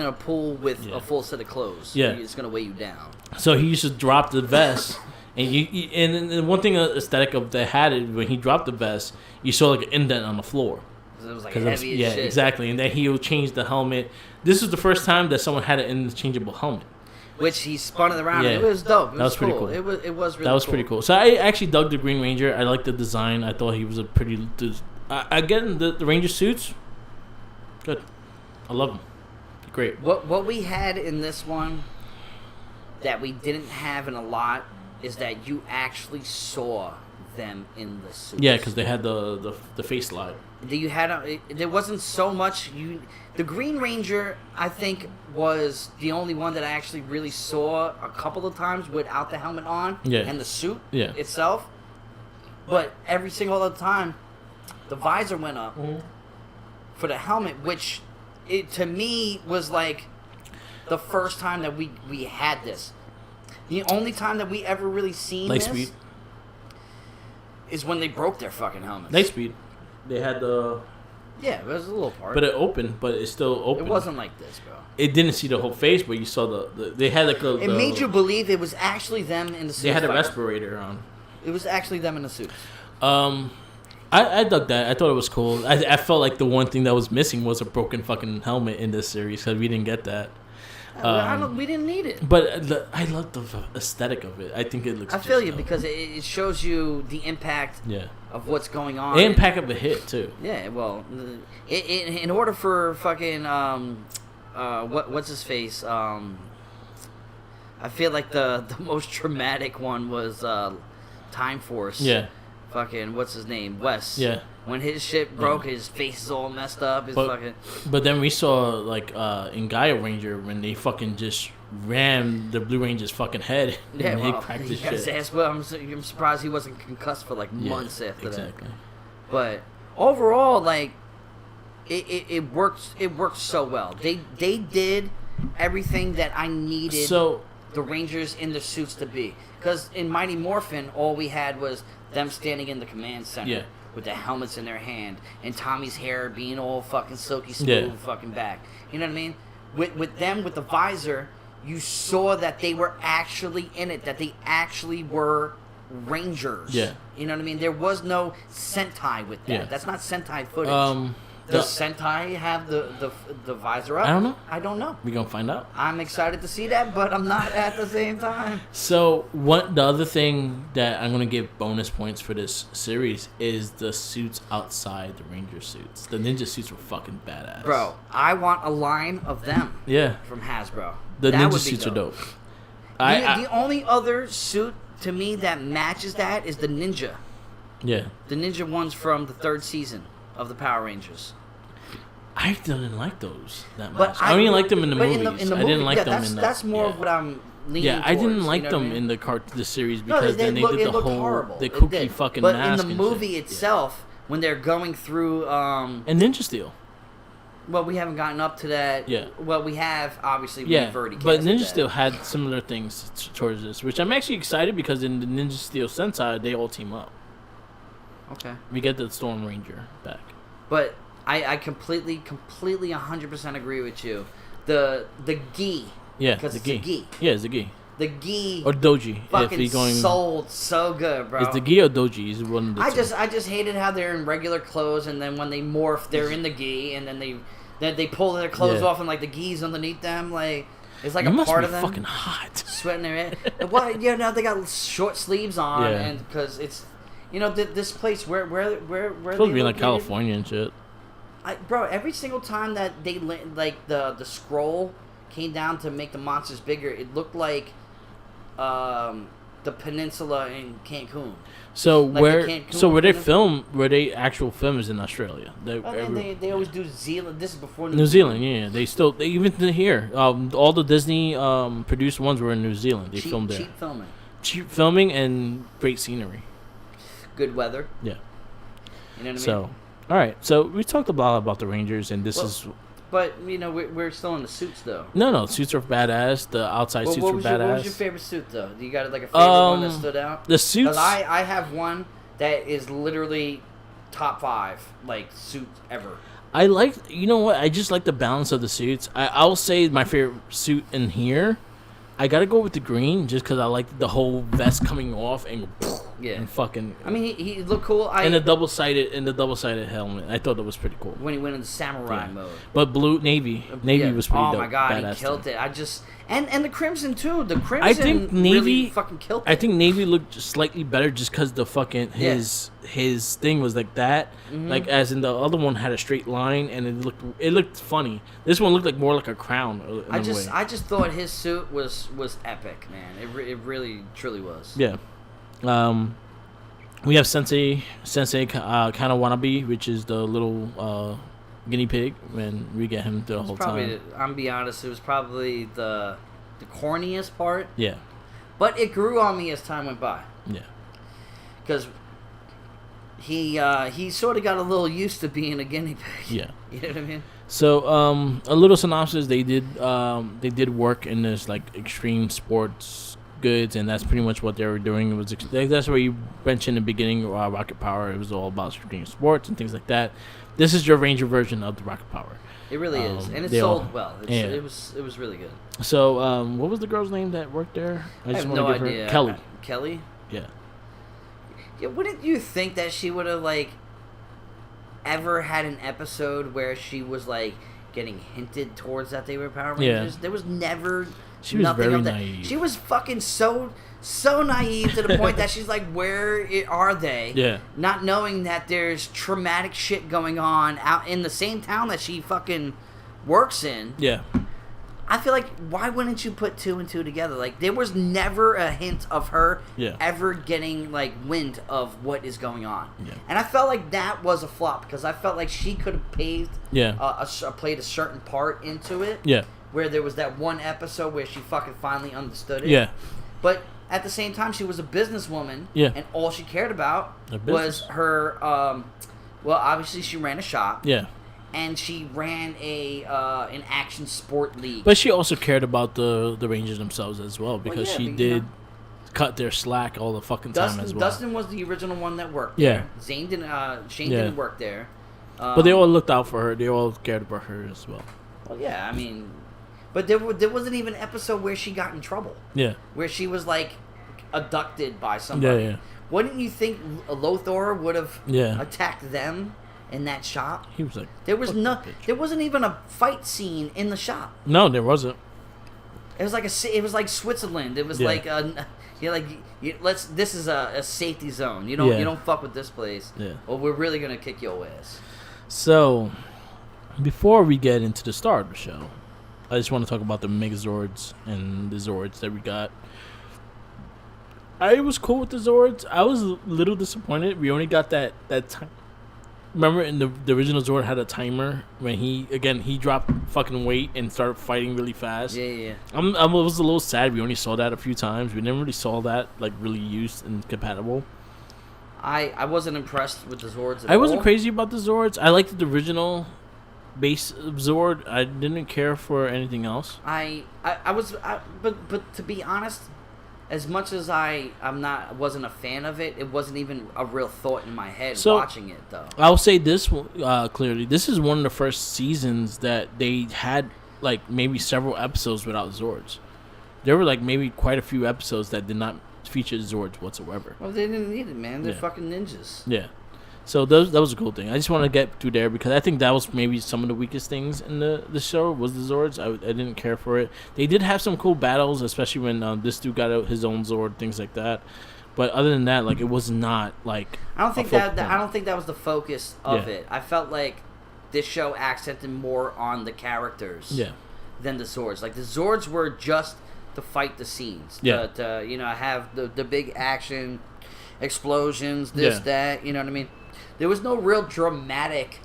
Speaker 2: a pool with a full set of clothes.
Speaker 1: Yeah.
Speaker 2: It's going to weigh you down.
Speaker 1: So he used to drop the vest And the one thing aesthetic of that had it when he dropped the vest, you saw like an indent on the floor.
Speaker 2: It was like heavy as shit.
Speaker 1: Yeah, exactly. And then he would change the helmet. This was the first time that someone had an interchangeable helmet.
Speaker 2: Which he spun it around. Yeah. It was dope.
Speaker 1: That was pretty cool.
Speaker 2: It was really
Speaker 1: That was pretty cool. So I actually dug the Green Ranger. I liked the design. I thought he was a pretty... Again, the Ranger suits, good. I love them. Great.
Speaker 2: What we had in this one that we didn't have in a lot is that you actually saw them in the suits.
Speaker 1: Yeah, because they had the face slide.
Speaker 2: There wasn't so much. The Green Ranger, I think, was the only one that I actually really saw a couple of times without the helmet on and the suit itself. But every single other time, the visor went up for the helmet, which to me was like the first time that we had this. The only time that we ever really seen
Speaker 1: Lightspeed
Speaker 2: is when they broke their fucking helmets.
Speaker 1: Lightspeed. They had the...
Speaker 2: Yeah, it was a little part.
Speaker 1: But it opened, but it's still open.
Speaker 2: It wasn't like this, bro.
Speaker 1: It didn't see the whole face, but you saw they had like
Speaker 2: It made you believe it was actually them in the suits.
Speaker 1: They had a respirator on.
Speaker 2: It was actually them in the suits.
Speaker 1: I dug that. I thought it was cool. I felt like the one thing that was missing was a broken fucking helmet in this series because we didn't get that.
Speaker 2: We didn't need it.
Speaker 1: But I love the aesthetic of it. I think it looks.
Speaker 2: I feel you because it shows you the impact of what's going on.
Speaker 1: The impact of the hit too.
Speaker 2: Yeah, well, in order for fucking what's his face? I feel like the most traumatic one was Time Force.
Speaker 1: Yeah.
Speaker 2: Fucking what's his name? Wes.
Speaker 1: Yeah.
Speaker 2: When his shit broke, his face is all messed up.
Speaker 1: But then we saw like in Gaia Ranger when they fucking just rammed the Blue Ranger's fucking head.
Speaker 2: Yeah,
Speaker 1: and
Speaker 2: well,
Speaker 1: he cracked his
Speaker 2: got his
Speaker 1: shit.
Speaker 2: ass. Well, I'm surprised he wasn't concussed for like months after that.
Speaker 1: Exactly.
Speaker 2: But overall, like it worked. It worked so well. They did everything that I needed. The Rangers in their suits to be. Because in Mighty Morphin, all we had was them standing in the command center with the helmets in their hand and Tommy's hair being all fucking silky smooth fucking back. You know what I mean? With them, with the visor, you saw that they were actually in it, that they actually were Rangers. Yeah. You know what I mean? There was no Sentai with that. Yeah. That's not Sentai footage. Does Sentai have the visor up?
Speaker 1: I don't know. We gonna find out.
Speaker 2: I'm excited to see that, but I'm not at the same time.
Speaker 1: So the other thing that I'm gonna give bonus points for this series is the suits outside the Ranger suits. The ninja suits were fucking badass.
Speaker 2: Bro, I want a line of them.
Speaker 1: Yeah.
Speaker 2: From Hasbro.
Speaker 1: The ninja suits are dope.
Speaker 2: The only other suit to me that matches that is the Ninja.
Speaker 1: Yeah.
Speaker 2: The Ninja ones from the 3rd season of the Power Rangers.
Speaker 1: I didn't like those that much. I only liked them in the movies. I didn't like them in the...
Speaker 2: That's more of what I'm leaning towards.
Speaker 1: I didn't like them in the series because then they did the whole... The kooky fucking mask.
Speaker 2: But in the movie itself, when they're going through...
Speaker 1: and Ninja Steel.
Speaker 2: Well, we haven't gotten up to that. Yeah. Well, we have, obviously.
Speaker 1: Yeah,
Speaker 2: we've already
Speaker 1: but Ninja Steel had similar things towards this, which I'm actually excited because in the Ninja Steel Sentai, they all team up.
Speaker 2: Okay.
Speaker 1: We get the Storm Ranger back.
Speaker 2: But I completely 100% agree with you. The gi.
Speaker 1: Yeah,
Speaker 2: the gi.
Speaker 1: Yeah, it's the gi.
Speaker 2: The gi.
Speaker 1: Or doji.
Speaker 2: Fucking sold so good, bro.
Speaker 1: It's the gi or doji. Is one of the two.
Speaker 2: I just hated how they're in regular clothes, and then when they morph, they're in the gi, and then they pull their clothes off, and like the gi's underneath them, like it's like a part of them.
Speaker 1: Fucking hot.
Speaker 2: Sweating their head. Well, yeah, now they got short sleeves on, and because it's, this place where
Speaker 1: supposed to be like California and shit.
Speaker 2: Bro, every single time that they like the scroll came down to make the monsters bigger, it looked like the peninsula in Cancun.
Speaker 1: So where they actual film is in Australia.
Speaker 2: They always do Zealand. This is before
Speaker 1: New Zealand. Yeah, they even here. All the Disney produced ones were in New Zealand. They filmed there. Cheap filming and great scenery.
Speaker 2: Good weather.
Speaker 1: Yeah.
Speaker 2: You know what I mean?
Speaker 1: So, all right. So we talked a lot about the Rangers, and this is.
Speaker 2: But we're still in the suits though.
Speaker 1: No, suits are badass. The outside suits are badass.
Speaker 2: What was your favorite suit though? You got like a favorite one that stood out?
Speaker 1: The suits.
Speaker 2: 'Cause I have one that is literally top 5 like suit ever.
Speaker 1: I like. You know what? I just like the balance of the suits. I'll say my favorite suit in here I gotta go with the green just because I like the whole vest coming off and and fucking.
Speaker 2: I mean, he looked cool.
Speaker 1: And the double sided helmet, I thought that was pretty cool
Speaker 2: when he went into samurai mode.
Speaker 1: But navy was pretty dope.
Speaker 2: Oh my god, he killed it. And the crimson too. The crimson. I think navy really fucking killed it.
Speaker 1: I think navy looked slightly better just because the fucking his thing was like that. Mm-hmm. Like as in the other one had a straight line and it looked funny. This one looked like more like a crown.
Speaker 2: I just thought his suit was epic, man. It really truly was.
Speaker 1: Yeah. We have Sensei kind of wannabe, which is the little guinea pig, and we get him the whole time.
Speaker 2: I'm gonna be honest, it was probably the corniest part.
Speaker 1: Yeah.
Speaker 2: But it grew on me as time went by.
Speaker 1: Yeah.
Speaker 2: Because he sort of got a little used to being a guinea pig.
Speaker 1: Yeah.
Speaker 2: You know what I mean? So
Speaker 1: a little synopsis: they did work in this like extreme sports goods, and that's pretty much what they were doing. It was that's where you mentioned in the beginning, Rocket Power. It was all about extreme sports and things like that. This is your Ranger version of the Rocket Power.
Speaker 2: It really is, and it sold well. It was really good.
Speaker 1: So, what was the girl's name that worked there?
Speaker 2: I have no idea.
Speaker 1: Kelly.
Speaker 2: Kelly?
Speaker 1: Yeah.
Speaker 2: Yeah. Wouldn't you think that she would have ever had an episode where she was getting hinted towards that they were Power Rangers? Yeah. There was never.
Speaker 1: She was very naive.
Speaker 2: She was fucking so naive to the point that she's like, where are they?
Speaker 1: Yeah.
Speaker 2: Not knowing that there's traumatic shit going on out in the same town that she fucking works in.
Speaker 1: Yeah.
Speaker 2: I feel like, why wouldn't you put two and two together? There was never a hint of her ever getting, wind of what is going on.
Speaker 1: Yeah.
Speaker 2: And I felt like that was a flop, because I felt like she could have played a certain part into it.
Speaker 1: Yeah.
Speaker 2: Where there was that one episode where she fucking finally understood it.
Speaker 1: Yeah.
Speaker 2: But at the same time, she was a businesswoman.
Speaker 1: Yeah.
Speaker 2: And all she cared about was her, obviously she ran a shop.
Speaker 1: Yeah.
Speaker 2: And she ran an action sport league.
Speaker 1: But she also cared about the Rangers themselves as well, because she did cut their slack all the fucking time as well.
Speaker 2: Dustin was the original one that worked there. Shane didn't work there.
Speaker 1: But they all looked out for her. They all cared about her as well.
Speaker 2: Well, yeah, I mean... But there wasn't even an episode where she got in trouble.
Speaker 1: Yeah.
Speaker 2: Where she was, abducted by somebody.
Speaker 1: Yeah.
Speaker 2: Wouldn't you think Lothar would have attacked them in that shop?
Speaker 1: He was like...
Speaker 2: There wasn't even a fight scene in the shop.
Speaker 1: No, there wasn't.
Speaker 2: It was like Switzerland. It was this is a safety zone. You don't fuck with this place.
Speaker 1: Yeah.
Speaker 2: Or we're really going to kick your ass.
Speaker 1: So, before we get into the start of the show, I just want to talk about the Megazords and the Zords that we got. I was cool with the Zords. I was a little disappointed. We only got that time. Remember, in the original Zord had a timer when he dropped fucking weight and started fighting really fast.
Speaker 2: Yeah.
Speaker 1: I was a little sad. We only saw that a few times. We never really saw that really used and compatible.
Speaker 2: I wasn't impressed with the Zords at all.
Speaker 1: I wasn't crazy about the Zords. I liked the original base Zord. I didn't care for anything else.
Speaker 2: But to be honest, as much as I wasn't a fan of it, it wasn't even a real thought in my head watching it though.
Speaker 1: I'll say this clearly. This is one of the first seasons that they had maybe several episodes without Zords. There were maybe quite a few episodes that did not feature Zords whatsoever.
Speaker 2: Well, they didn't need it, man. They're fucking ninjas.
Speaker 1: Yeah. So that was a cool thing. I just want to get through there because I think that was maybe some of the weakest things in the show was the Zords. I didn't care for it. They did have some cool battles, especially when this dude got out his own Zord, things like that. But other than that, it was not
Speaker 2: I don't think that was the focus of it. I felt like this show accented more on the characters than the Zords. The Zords were just to fight the scenes.
Speaker 1: Yeah.
Speaker 2: To have the big action, explosions, that. You know what I mean? There was no real dramatic,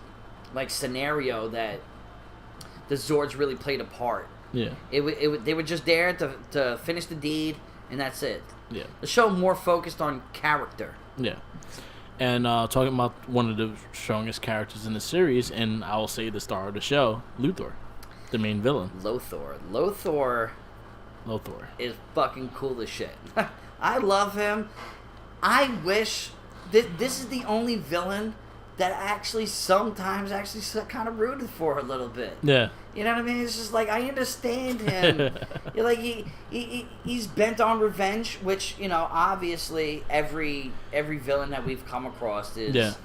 Speaker 2: scenario that the Zords really played a part.
Speaker 1: Yeah.
Speaker 2: They were just there to finish the deed, and that's it.
Speaker 1: Yeah.
Speaker 2: The show more focused on character.
Speaker 1: Yeah. And talking about one of the strongest characters in the series, and I'll say the star of the show, Luthor, the main villain.
Speaker 2: Lothar is fucking cool as shit. I love him. I wish... This is the only villain that actually sometimes kind of rooted for a little bit.
Speaker 1: Yeah.
Speaker 2: You know what I mean? It's just like, I understand him. You're like, he's bent on revenge, which, you know, obviously every villain that we've come across is.
Speaker 1: Yeah.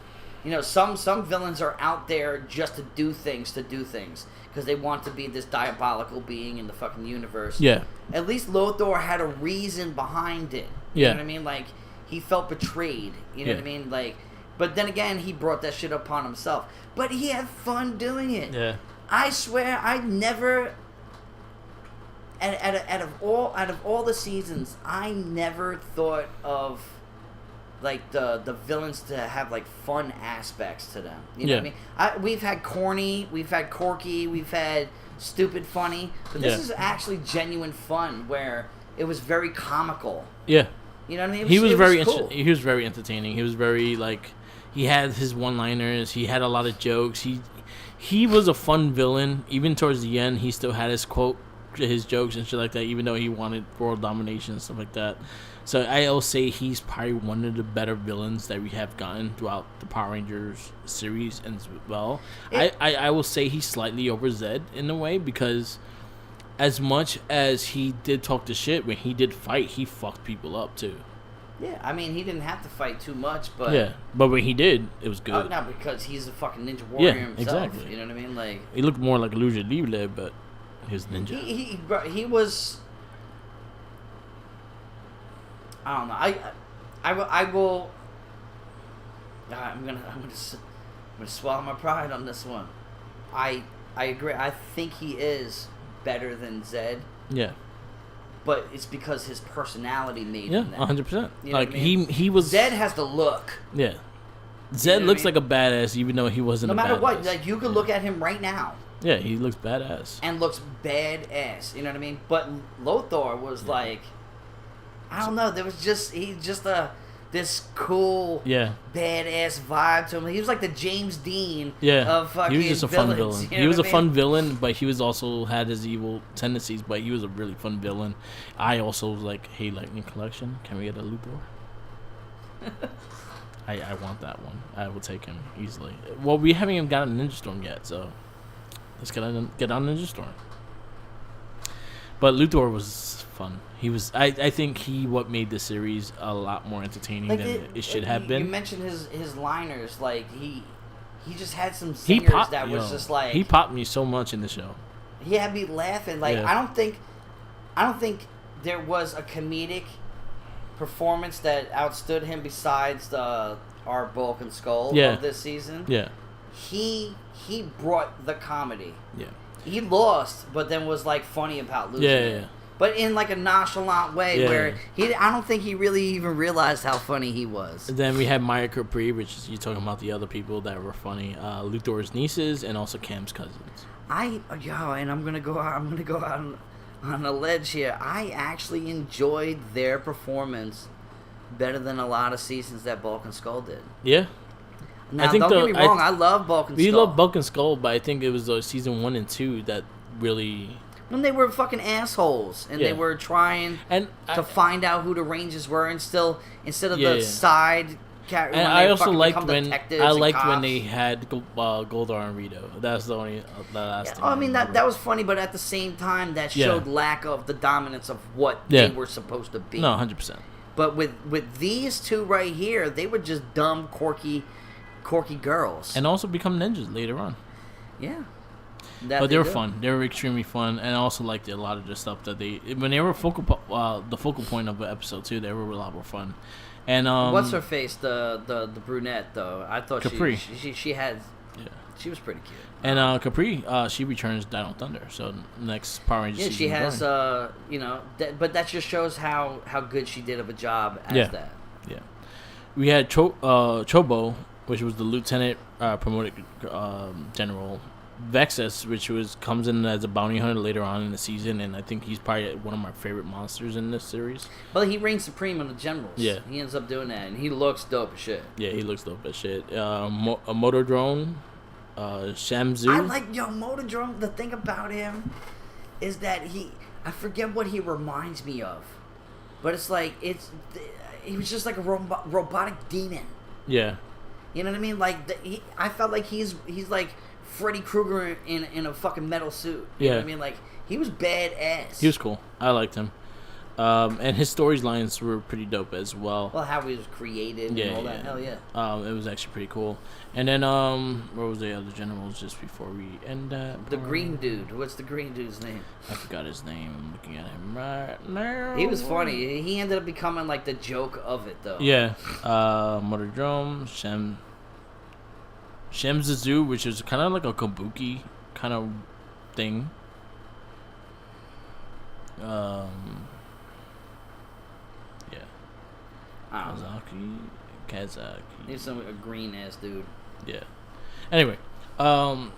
Speaker 2: You know, some villains are out there just to do things because they want to be this diabolical being in the fucking universe.
Speaker 1: Yeah.
Speaker 2: At least Lothar had a reason behind it. You know what I mean? Like, he felt betrayed. You know what I mean? Like, but then again, he brought that shit upon himself. But he had fun doing it.
Speaker 1: Yeah.
Speaker 2: I swear, I never. Out of all the seasons, I never thought of like the villains to have like fun aspects to them. You know what I mean? We've had corny, we've had quirky, we've had stupid funny, but this is actually genuine fun where it was very comical.
Speaker 1: Yeah.
Speaker 2: You know what I mean?
Speaker 1: He was very
Speaker 2: cool.
Speaker 1: he was very entertaining. He was very like he had his one-liners. He had a lot of jokes. He was a fun villain. Even towards the end, he still had his jokes and shit like that. Even though he wanted world domination and stuff like that. So I'll say he's probably one of the better villains that we have gotten throughout the Power Rangers series as well. I will say he's slightly over Zed in a way because as much as he did talk the shit, when he did fight, he fucked people up too.
Speaker 2: Yeah, I mean, he didn't have to fight too much, but...
Speaker 1: Yeah, but when he did, it was good.
Speaker 2: Oh, no, because he's a fucking ninja warrior himself.
Speaker 1: Exactly.
Speaker 2: You know what I mean? Like,
Speaker 1: he looked more like Lucha Libre, but he was ninja.
Speaker 2: He was... I don't know. I will... I'm gonna swallow my pride on this one. I agree. I think he is better than Zed.
Speaker 1: Yeah.
Speaker 2: But it's because his personality made him that.
Speaker 1: 100%.
Speaker 2: You know
Speaker 1: like,
Speaker 2: what I mean?
Speaker 1: he was...
Speaker 2: Zed has the look.
Speaker 1: Yeah. Zed looks like a badass, even though he wasn't a badass.
Speaker 2: No matter what, like, you could look at him right now.
Speaker 1: Yeah, he looks badass.
Speaker 2: And looks badass, you know what I mean? But Lothar was like... I don't know, there was just... He's just this cool, badass vibe to him. He was like the James Dean of fucking
Speaker 1: he was just a
Speaker 2: villains,
Speaker 1: fun villain.
Speaker 2: You know
Speaker 1: He was a
Speaker 2: what I
Speaker 1: fun
Speaker 2: mean?
Speaker 1: villain, but he was also had his evil tendencies, but he was a really fun villain. I also was like, hey, Lightning Collection, can we get a Luthor? I want that one. I will take him easily. Well, we haven't even gotten NinjaStorm yet, so let's get on NinjaStorm. But Luthor was fun. He was. I think what made the series a lot more entertaining than it should have been.
Speaker 2: You mentioned his liners, like he just had some singers that was just like
Speaker 1: he popped me so much in the show.
Speaker 2: He had me laughing. Like I don't think there was a comedic performance that outstood him besides our Bulk and Skull of this season.
Speaker 1: Yeah, he
Speaker 2: brought the comedy.
Speaker 1: Yeah. He
Speaker 2: lost, but then was like funny about losing.
Speaker 1: Yeah.
Speaker 2: But in like a nonchalant way, where I don't think he really even realized how funny he was.
Speaker 1: And then we had Maya Capri, which is you talking about the other people that were funny, Luthor's nieces and also Cam's cousins. And
Speaker 2: I'm gonna go out on a ledge here. I actually enjoyed their performance better than a lot of seasons that Bulk and Skull did.
Speaker 1: Yeah.
Speaker 2: Now, don't get me wrong, I love Bulk and Skull.
Speaker 1: We love Bulk and Skull, but I think it was season 1 and 2 that really...
Speaker 2: When they were fucking assholes, and they were trying to find out who the Rangers were, and instead of the side characters.
Speaker 1: And I also liked when they had Goldar and Rito. That's the only last thing.
Speaker 2: I mean that was funny, but at the same time, that showed lack of the dominance of what they were supposed to be.
Speaker 1: No, 100%.
Speaker 2: But with these two right here, they were just dumb, quirky girls,
Speaker 1: and also become ninjas later on.
Speaker 2: Yeah.
Speaker 1: But they were fun. They were extremely fun, and I also liked a lot of the stuff that when they were the focal point of the episode too. They were a lot more fun. And
Speaker 2: what's her face? The brunette though. I thought
Speaker 1: Capri.
Speaker 2: She had. Yeah. She was pretty cute.
Speaker 1: And Capri, she returns Dino Thunder. So next Power Rangers.
Speaker 2: Yeah, she has. But that just shows how good she did of a job as that. Yeah.
Speaker 1: We had Chobo, which was the lieutenant promoted general. Vexus, which comes in as a bounty hunter later on in the season, and I think he's probably one of my favorite monsters in this series.
Speaker 2: Well, he reigns supreme on the generals.
Speaker 1: Yeah.
Speaker 2: He ends up doing that, and he looks dope as shit.
Speaker 1: Yeah, he looks dope as shit. A motor drone, Shamzu.
Speaker 2: I like, motor drone. The thing about him is that I forget what he reminds me of, but it's like, he was just like a robotic demon.
Speaker 1: Yeah.
Speaker 2: You know what I mean? Like I felt like he's like Freddy Krueger in a fucking metal suit. You know what I mean? Like he was badass.
Speaker 1: He was cool. I liked him. And his storylines were pretty dope as well.
Speaker 2: Well, how he was created and all that. Hell yeah.
Speaker 1: It was actually pretty cool. And then, where was the other generals just before we end that?
Speaker 2: The green dude. What's the green dude's name?
Speaker 1: I forgot his name. I'm looking at him right now.
Speaker 2: He was funny. He ended up becoming like the joke of it, though.
Speaker 1: Yeah. Mother Drum, Shem Zazu, which is kind of like a kabuki kind of thing. Kazaki.
Speaker 2: He's a green ass dude.
Speaker 1: Yeah. Anyway, the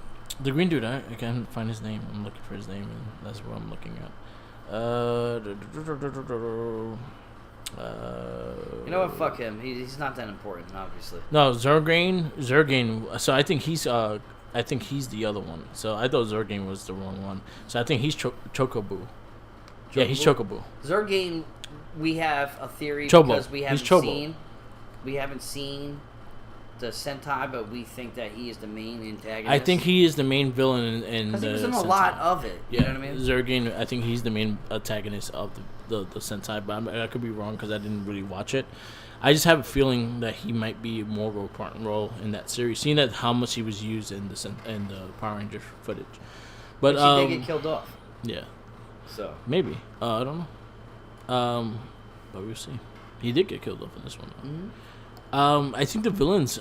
Speaker 1: green dude, I can't find his name. I'm looking for his name, and that's what I'm looking at.
Speaker 2: You know what? Fuck him. He's not that important, obviously.
Speaker 1: No, Zergain. So I think he's the other one. So I thought Zergain was the wrong one. So I think he's Chocobo. Yeah, he's Chocobo.
Speaker 2: Zergain, we have a theory
Speaker 1: Chobo.
Speaker 2: Because we haven't seen the Sentai, but we think that he is the main antagonist.
Speaker 1: I think he is the main villain in the Sentai. Because he was in
Speaker 2: a lot of it. You know what I mean?
Speaker 1: Zergain, I think he's the main antagonist of the Sentai, but I could be wrong because I didn't really watch it. I just have a feeling that he might be more of a part role in that series, seeing that how much he was used in the Power Ranger footage. But
Speaker 2: he did get killed off.
Speaker 1: Yeah.
Speaker 2: So
Speaker 1: maybe I don't know. But we'll see. He did get killed off in this one.
Speaker 2: Mm-hmm.
Speaker 1: I think the villains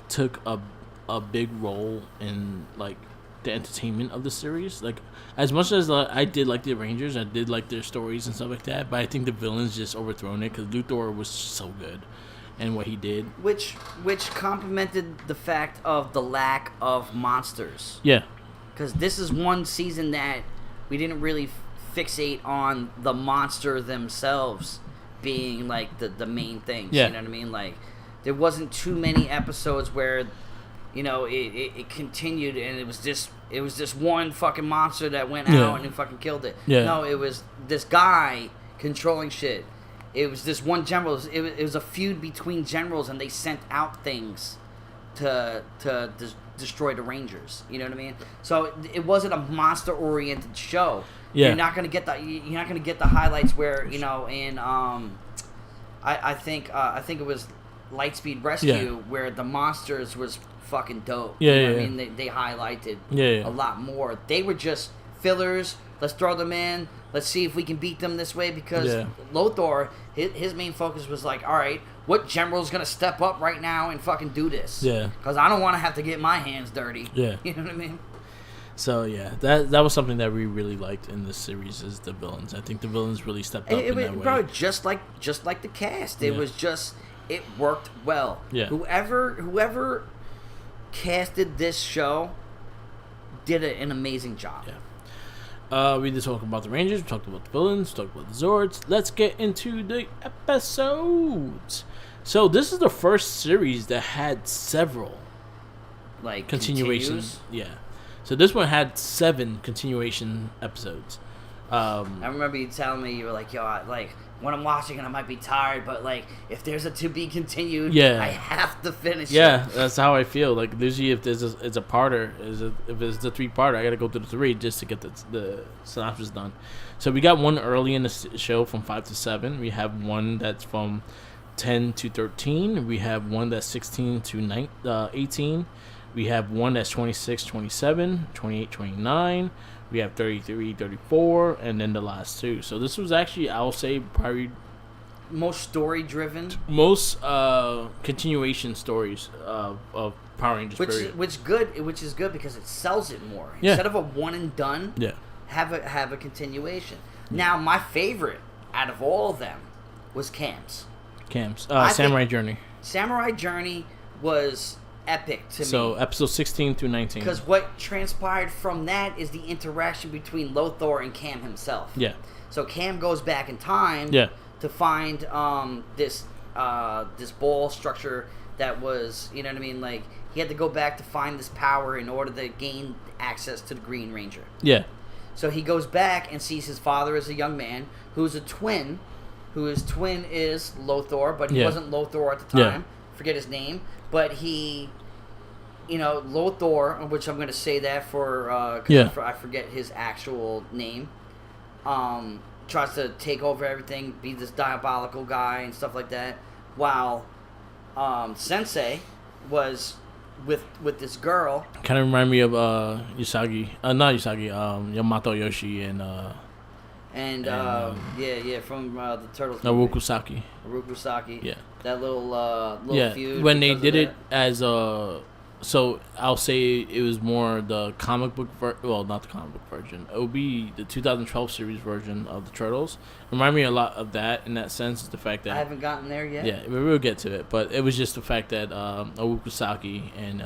Speaker 1: took a big role in like the entertainment of the series. Like as much as I did like the Rangers, I did like their stories and stuff like that. But I think the villains just overthrown it because Luthor was so good and what he did,
Speaker 2: which complemented the fact of the lack of monsters.
Speaker 1: Yeah,
Speaker 2: because this is one season that we didn't really fixate on the monster themselves being like the main things.
Speaker 1: Yeah.
Speaker 2: You know what I mean? Like there wasn't too many episodes where, you know, it continued and it was this one fucking monster that went out and fucking killed it.
Speaker 1: Yeah.
Speaker 2: No, it was this guy controlling shit. It was this one general. It was a feud between generals, and they sent out things to destroy the Rangers. You know what I mean? So it wasn't a monster oriented show.
Speaker 1: Yeah.
Speaker 2: You're not gonna get the highlights where, you know, in I think it was Lightspeed Rescue where the monsters was fucking dope.
Speaker 1: Yeah,
Speaker 2: you know
Speaker 1: yeah,
Speaker 2: what I mean, they highlighted
Speaker 1: a
Speaker 2: lot more. They were just fillers. Let's throw them in. Let's see if we can beat them this way because Lothar, his main focus was like, all right, what general's gonna step up right now and fucking do this?
Speaker 1: Yeah.
Speaker 2: Because I don't want to have to get my hands dirty.
Speaker 1: Yeah.
Speaker 2: You know what I mean?
Speaker 1: So yeah, that was something that we really liked in this series is the villains. I think the villains really stepped up in that way.
Speaker 2: Bro, just like the cast, it was just it worked well.
Speaker 1: Yeah.
Speaker 2: Whoever casted this show did an amazing job.
Speaker 1: Yeah. We just talked about the Rangers, we talked about the villains, we talked about the Zords. Let's get into the episodes. So this is the first series that had several
Speaker 2: like
Speaker 1: continuations. Yeah. So this one had 7 continuation episodes.
Speaker 2: I remember you telling me, you were like, yo, when I'm watching it, I might be tired, but like if there's a to be continued, I have to finish it.
Speaker 1: Yeah, that's how I feel. Like usually if it's a parter, if it's the 3-parter, I gotta go through the 3 just to get the synopsis done. So we got one early in the show from 5 to 7. We have one that's from 10 to 13. We have one that's 16 to 18. We have one that's 26, 27, 28, 29. We have 33, 34, and then the last 2. So this was actually, I'll say, probably
Speaker 2: most story-driven.
Speaker 1: Most continuation stories of Power Rangers.
Speaker 2: Which is good because it sells it more.
Speaker 1: Yeah.
Speaker 2: Instead of a one and done, have a continuation. Now, my favorite out of all of them was Cam's.
Speaker 1: Samurai Journey.
Speaker 2: Samurai Journey was epic to me.
Speaker 1: So episode 16 through 19.
Speaker 2: Because what transpired from that is the interaction between Lothar and Cam himself.
Speaker 1: Yeah.
Speaker 2: So Cam goes back in time to find this ball structure that was, you know what I mean, like he had to go back to find this power in order to gain access to the Green Ranger.
Speaker 1: Yeah.
Speaker 2: So he goes back and sees his father as a young man who's a twin, whose twin is Lothar, but he wasn't Lothar at the time. forget his name, but he, Lothor, which I'm going to say that for, I forget his actual name, tries to take over everything, be this diabolical guy and stuff like that, while Sensei was with this girl.
Speaker 1: Kind of remind me of Usagi, not Usagi, Yamato Yoshi and
Speaker 2: from the Turtles.
Speaker 1: Urokusaki.
Speaker 2: Yeah, that little feud.
Speaker 1: When they did it as so I'll say it was more the comic book not the comic book version. It would be the 2012 series version of the Turtles. Remind me a lot of that in that sense. The fact that
Speaker 2: I haven't gotten there yet.
Speaker 1: Yeah, we'll get to it, but it was just the fact that Urokusaki and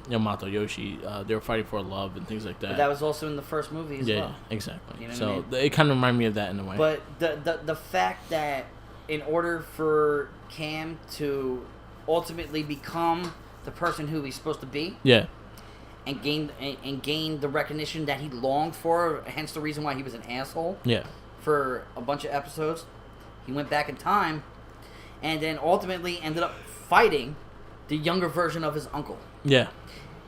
Speaker 1: Yamato Yoshi they were fighting for love and things like that.
Speaker 2: But that was also in the first movie as well.
Speaker 1: Yeah, exactly.
Speaker 2: You know
Speaker 1: so
Speaker 2: what I mean?
Speaker 1: it kind of reminded me of that in a way.
Speaker 2: But the fact that in order for Cam to ultimately become the person who he's supposed to be, and gain the recognition that he longed for, hence the reason why he was an asshole, for a bunch of episodes, he went back in time, and then ultimately ended up fighting the younger version of his uncle. Yeah,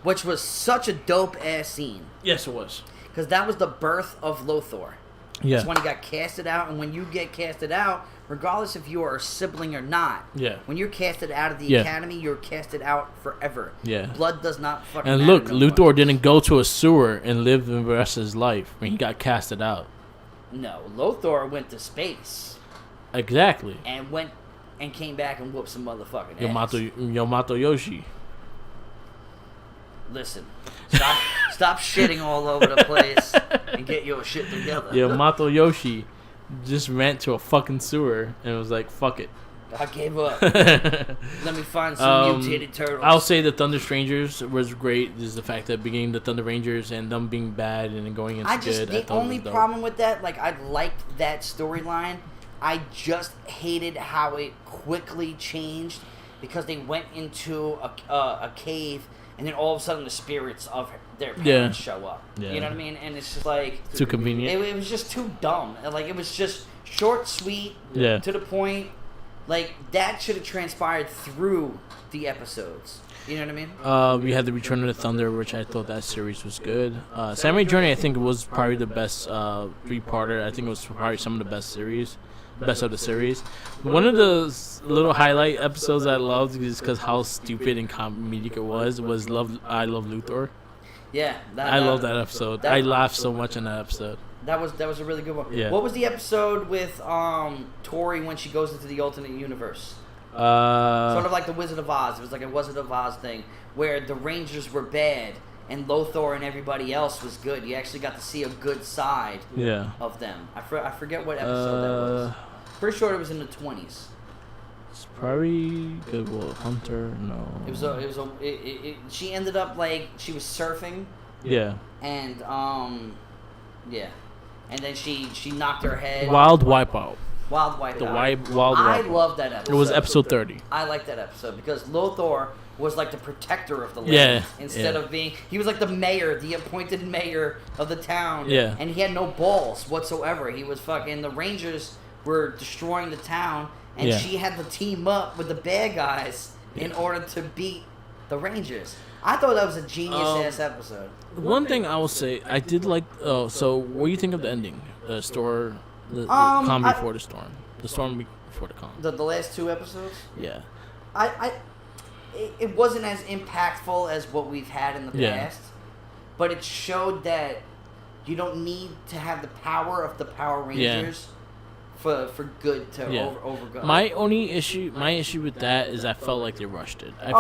Speaker 2: which was such a dope ass scene.
Speaker 1: Yes, it was,
Speaker 2: because that was the birth of Lothor. Yeah, that's when he got casted out, and when you get casted out, regardless if you are a sibling or not, when you're casted out of the academy, you're casted out forever. Yeah, blood does not fucking matter.
Speaker 1: And look, Luthor didn't go to a sewer and live the rest of his life when he got casted out.
Speaker 2: No, Lothor went to space.
Speaker 1: Exactly.
Speaker 2: And came back and whooped some motherfucking ass.
Speaker 1: Yamato Yoshi.
Speaker 2: Listen, stop shitting all over the place and get your shit together.
Speaker 1: Yamato Yoshi just ran to a fucking sewer and was like, fuck it.
Speaker 2: I gave up. Let me find some mutated turtles.
Speaker 1: I'll say the Thunder Strangers was great. This is the fact that beginning the Thunder Rangers and them being bad and then going into good.
Speaker 2: The only problem with that, like, I liked that storyline. I just hated how it quickly changed because they went into a cave and then all of a sudden the spirits of their parents show up. Yeah. You know what I mean? And it's just like...
Speaker 1: Too convenient.
Speaker 2: It was just too dumb. Like, it was just short, sweet, to the point. Like, that should have transpired through the episodes. You know what I mean?
Speaker 1: We had the Return of the Thunder, which I thought that series was good. Samurai Journey, I think, was probably the best three-parter. I think it was probably some of the best of the series. One of the little highlight episodes I loved, just because how stupid and comedic it was I Love Luthor.
Speaker 2: Yeah.
Speaker 1: I love that episode. I laughed so much in that episode.
Speaker 2: That was a really good one.
Speaker 1: Yeah.
Speaker 2: What was the episode with Tori when she goes into the alternate universe? Sort of like the Wizard of Oz. It was like a Wizard of Oz thing where the Rangers were bad and Lothor and everybody else was good. You actually got to see a good side of them. I forget what episode that was. Pretty sure it was in the 20s.
Speaker 1: It's probably Good Will Hunter. No.
Speaker 2: She ended up like she was surfing.
Speaker 1: Yeah.
Speaker 2: And and then she knocked her head.
Speaker 1: Wild Wipeout.
Speaker 2: Wild Wipeout.
Speaker 1: I
Speaker 2: love that episode.
Speaker 1: It was episode 30.
Speaker 2: I like that episode because Lothor was like the protector of the land instead of being. He was like the mayor, the appointed mayor of the town. Yeah. And he had no balls whatsoever. He was fucking. The Rangers were destroying the town, and she had to team up with the bad guys in order to beat the Rangers. I thought that was a genius-ass episode.
Speaker 1: One thing I will say, I did like... so, what do you think of the ending? The calm before the storm. The storm before the calm.
Speaker 2: The last two episodes?
Speaker 1: Yeah.
Speaker 2: It wasn't as impactful as what we've had in the past, but it showed that you don't need to have the power of the Power Rangers for good to overgo.
Speaker 1: My issue with that is I felt like they rushed it. I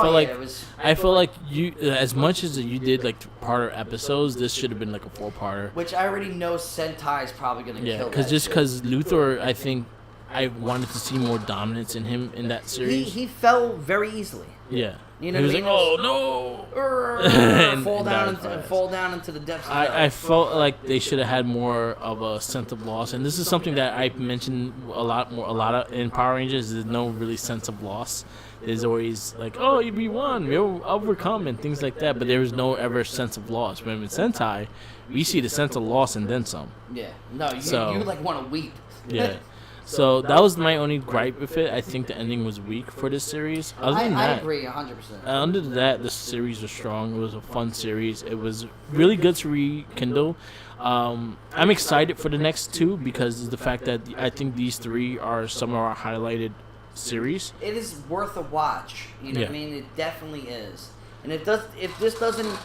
Speaker 1: felt like you, as much as you did like parter episodes, this should have been like a 4-parter.
Speaker 2: Which I already know Sentai is probably gonna kill.
Speaker 1: Because Luthor, I think I wanted to see more dominance in him in that series.
Speaker 2: He fell very easily.
Speaker 1: Yeah.
Speaker 2: You know
Speaker 1: he was
Speaker 2: like,
Speaker 1: oh no!
Speaker 2: and fall down into the depths.
Speaker 1: I felt like they should have had more of a sense of loss, and this is something that I mentioned a lot in Power Rangers. There's no really sense of loss. There's always like, oh, we won, we'll overcome, and things like that. But there was no ever sense of loss. When in Sentai, we see the sense of loss and then some.
Speaker 2: Yeah. No, you like want to weep.
Speaker 1: Yeah. So that was my only gripe with it. I think the ending was weak for this series. Other than
Speaker 2: I
Speaker 1: that,
Speaker 2: agree 100%.
Speaker 1: Other than that, the series was strong. It was a fun series. It was really good to rekindle. I'm excited for the next two because of the fact that I think these three are some of our highlighted series.
Speaker 2: It is worth a watch. You know what I mean? It definitely is. And if this doesn't,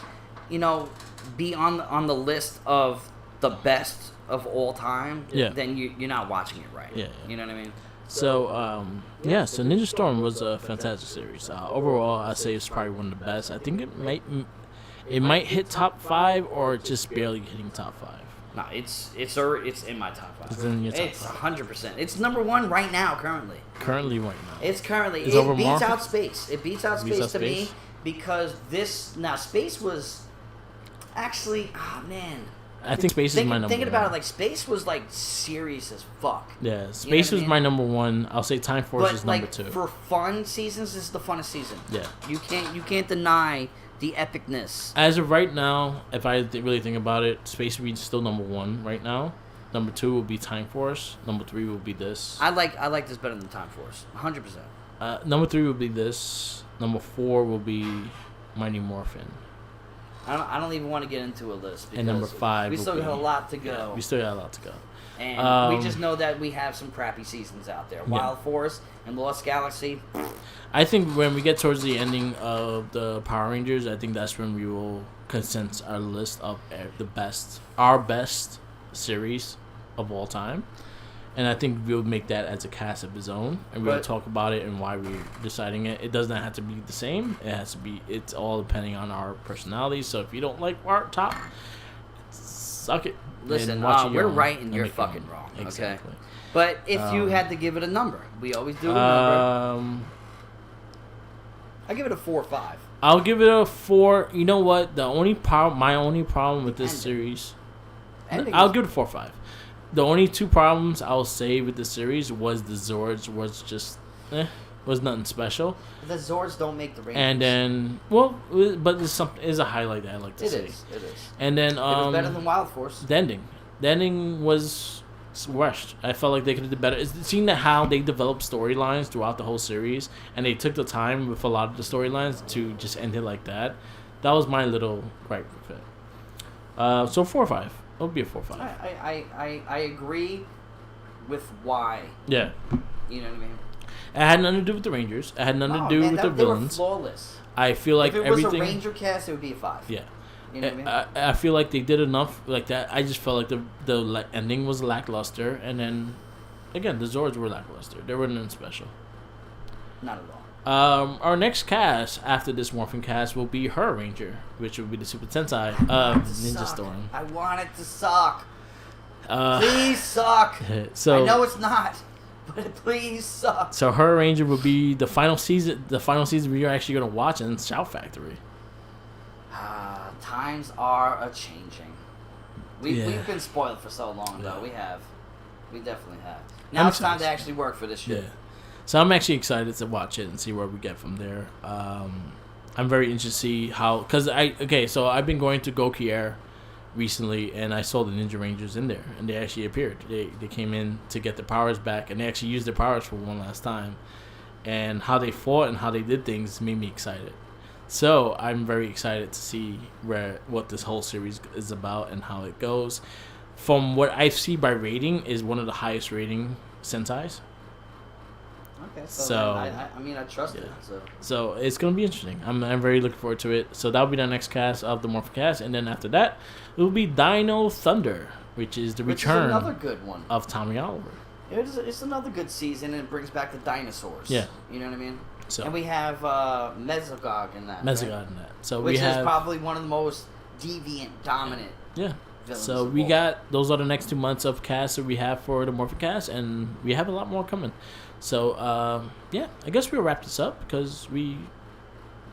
Speaker 2: be on the list of the best of all time, then you're not watching it right.
Speaker 1: Yeah.
Speaker 2: You know what I mean?
Speaker 1: So, so NinjaStorm was a fantastic series. Overall, I'd say it's probably one of the best. I think it might hit top 5 or just barely hitting top 5.
Speaker 2: No, it's in my top 5.
Speaker 1: It's in your top
Speaker 2: It's
Speaker 1: 5.
Speaker 2: 100%. It's number 1 right now, currently.
Speaker 1: Currently, right now.
Speaker 2: It
Speaker 1: over
Speaker 2: beats
Speaker 1: Morphin?
Speaker 2: out Space. It beats out Space to me because Space was actually, man.
Speaker 1: I think Space is my number 1.
Speaker 2: Thinking about it, like Space was like serious as fuck.
Speaker 1: Yeah, Space was my number 1. I'll say Time Force is number 2.
Speaker 2: For fun seasons, this is the funnest season.
Speaker 1: Yeah.
Speaker 2: You can't deny the epicness.
Speaker 1: As of right now, if I really think about it, Space would be still number 1 right now. Number 2 will be Time Force. Number 3 will be this.
Speaker 2: I like this better than Time Force, 100%.
Speaker 1: Number 3 will be this. Number 4 will be Mighty Morphin.
Speaker 2: I don't even want to get into a list because
Speaker 1: and number 5
Speaker 2: we still got a lot to go.
Speaker 1: Yeah, we still got a lot to go.
Speaker 2: And we just know that we have some crappy seasons out there. Wild Force and Lost Galaxy.
Speaker 1: I think when we get towards the ending of the Power Rangers, I think that's when we will consensus our list of our best series of all time. And I think we'll make that as a cast of its own, and we'll talk about it and why we're deciding it. It doesn't have to be the same. It has to be. It's all depending on our personality. So if you don't like our top, suck it.
Speaker 2: Listen, we're right and you're fucking wrong.
Speaker 1: Exactly.
Speaker 2: Okay? But if you had to give it a number, we always do a number. I give it a 4 or 5.
Speaker 1: I'll give it a 4. You know what? My only problem with this series, I'll give it a 4 or 5. The only 2 problems I'll say with the series was the Zords was just, was nothing special.
Speaker 2: The Zords don't make the Rangers.
Speaker 1: And then, but it's a highlight that I like to see.
Speaker 2: It is.
Speaker 1: And then,
Speaker 2: it was better than Wild Force.
Speaker 1: The ending was rushed. I felt like they could have done better. Seeing how they developed storylines throughout the whole series, and they took the time with a lot of the storylines to just end it like that. That was my little gripe with it. So 4 or 5. It would be a 4 or 5.
Speaker 2: I agree with why.
Speaker 1: Yeah.
Speaker 2: You know what I mean?
Speaker 1: It had nothing to do with the Rangers. It had nothing to do with the villains.
Speaker 2: They were flawless.
Speaker 1: I feel like
Speaker 2: if it
Speaker 1: everything.
Speaker 2: was a Ranger cast, it would be a 5.
Speaker 1: Yeah.
Speaker 2: You know what I mean?
Speaker 1: I feel like they did enough like that. I just felt like the ending was lackluster, and then again the Zords were lackluster. They were nothing special.
Speaker 2: Not at all.
Speaker 1: Our next cast after this MorphinCast will be Her Ranger, which will be the Super Sentai of NinjaStorm.
Speaker 2: I want it to suck. Please suck.
Speaker 1: So
Speaker 2: I know it's not, but please suck.
Speaker 1: So Her Ranger will be the final season. The final season we are actually going to watch in Shout Factory.
Speaker 2: Times are a changing. We've been spoiled for so long, though. We have. We definitely have. Now it's time to actually work for this shit.
Speaker 1: Yeah. So I'm actually excited to watch it and see where we get from there. I'm very interested to see how, so I've been going to Gokier recently, and I saw the Ninja Rangers in there, and they actually appeared. They came in to get their powers back, and they actually used their powers for one last time. And how they fought and how they did things made me excited. So I'm very excited to see what this whole series is about and how it goes. From what I see by rating, is one of the highest rating Sentais.
Speaker 2: Okay, so I trust it.
Speaker 1: So it's gonna be interesting. I'm very looking forward to it. So that'll be the next cast of the MorphinCast, and then after that, it will be Dino Thunder, which is the return
Speaker 2: another good one
Speaker 1: of Tommy Oliver.
Speaker 2: It's another good season, and it brings back the dinosaurs.
Speaker 1: Yeah,
Speaker 2: you know what I mean.
Speaker 1: So
Speaker 2: and we have Mesogog in that.
Speaker 1: So
Speaker 2: which
Speaker 1: we have
Speaker 2: is probably one of the most deviant, dominant.
Speaker 1: Yeah. So we got those are the next 2 months of casts that we have for the MorphinCast, and we have a lot more coming. So I guess we'll wrap this up because we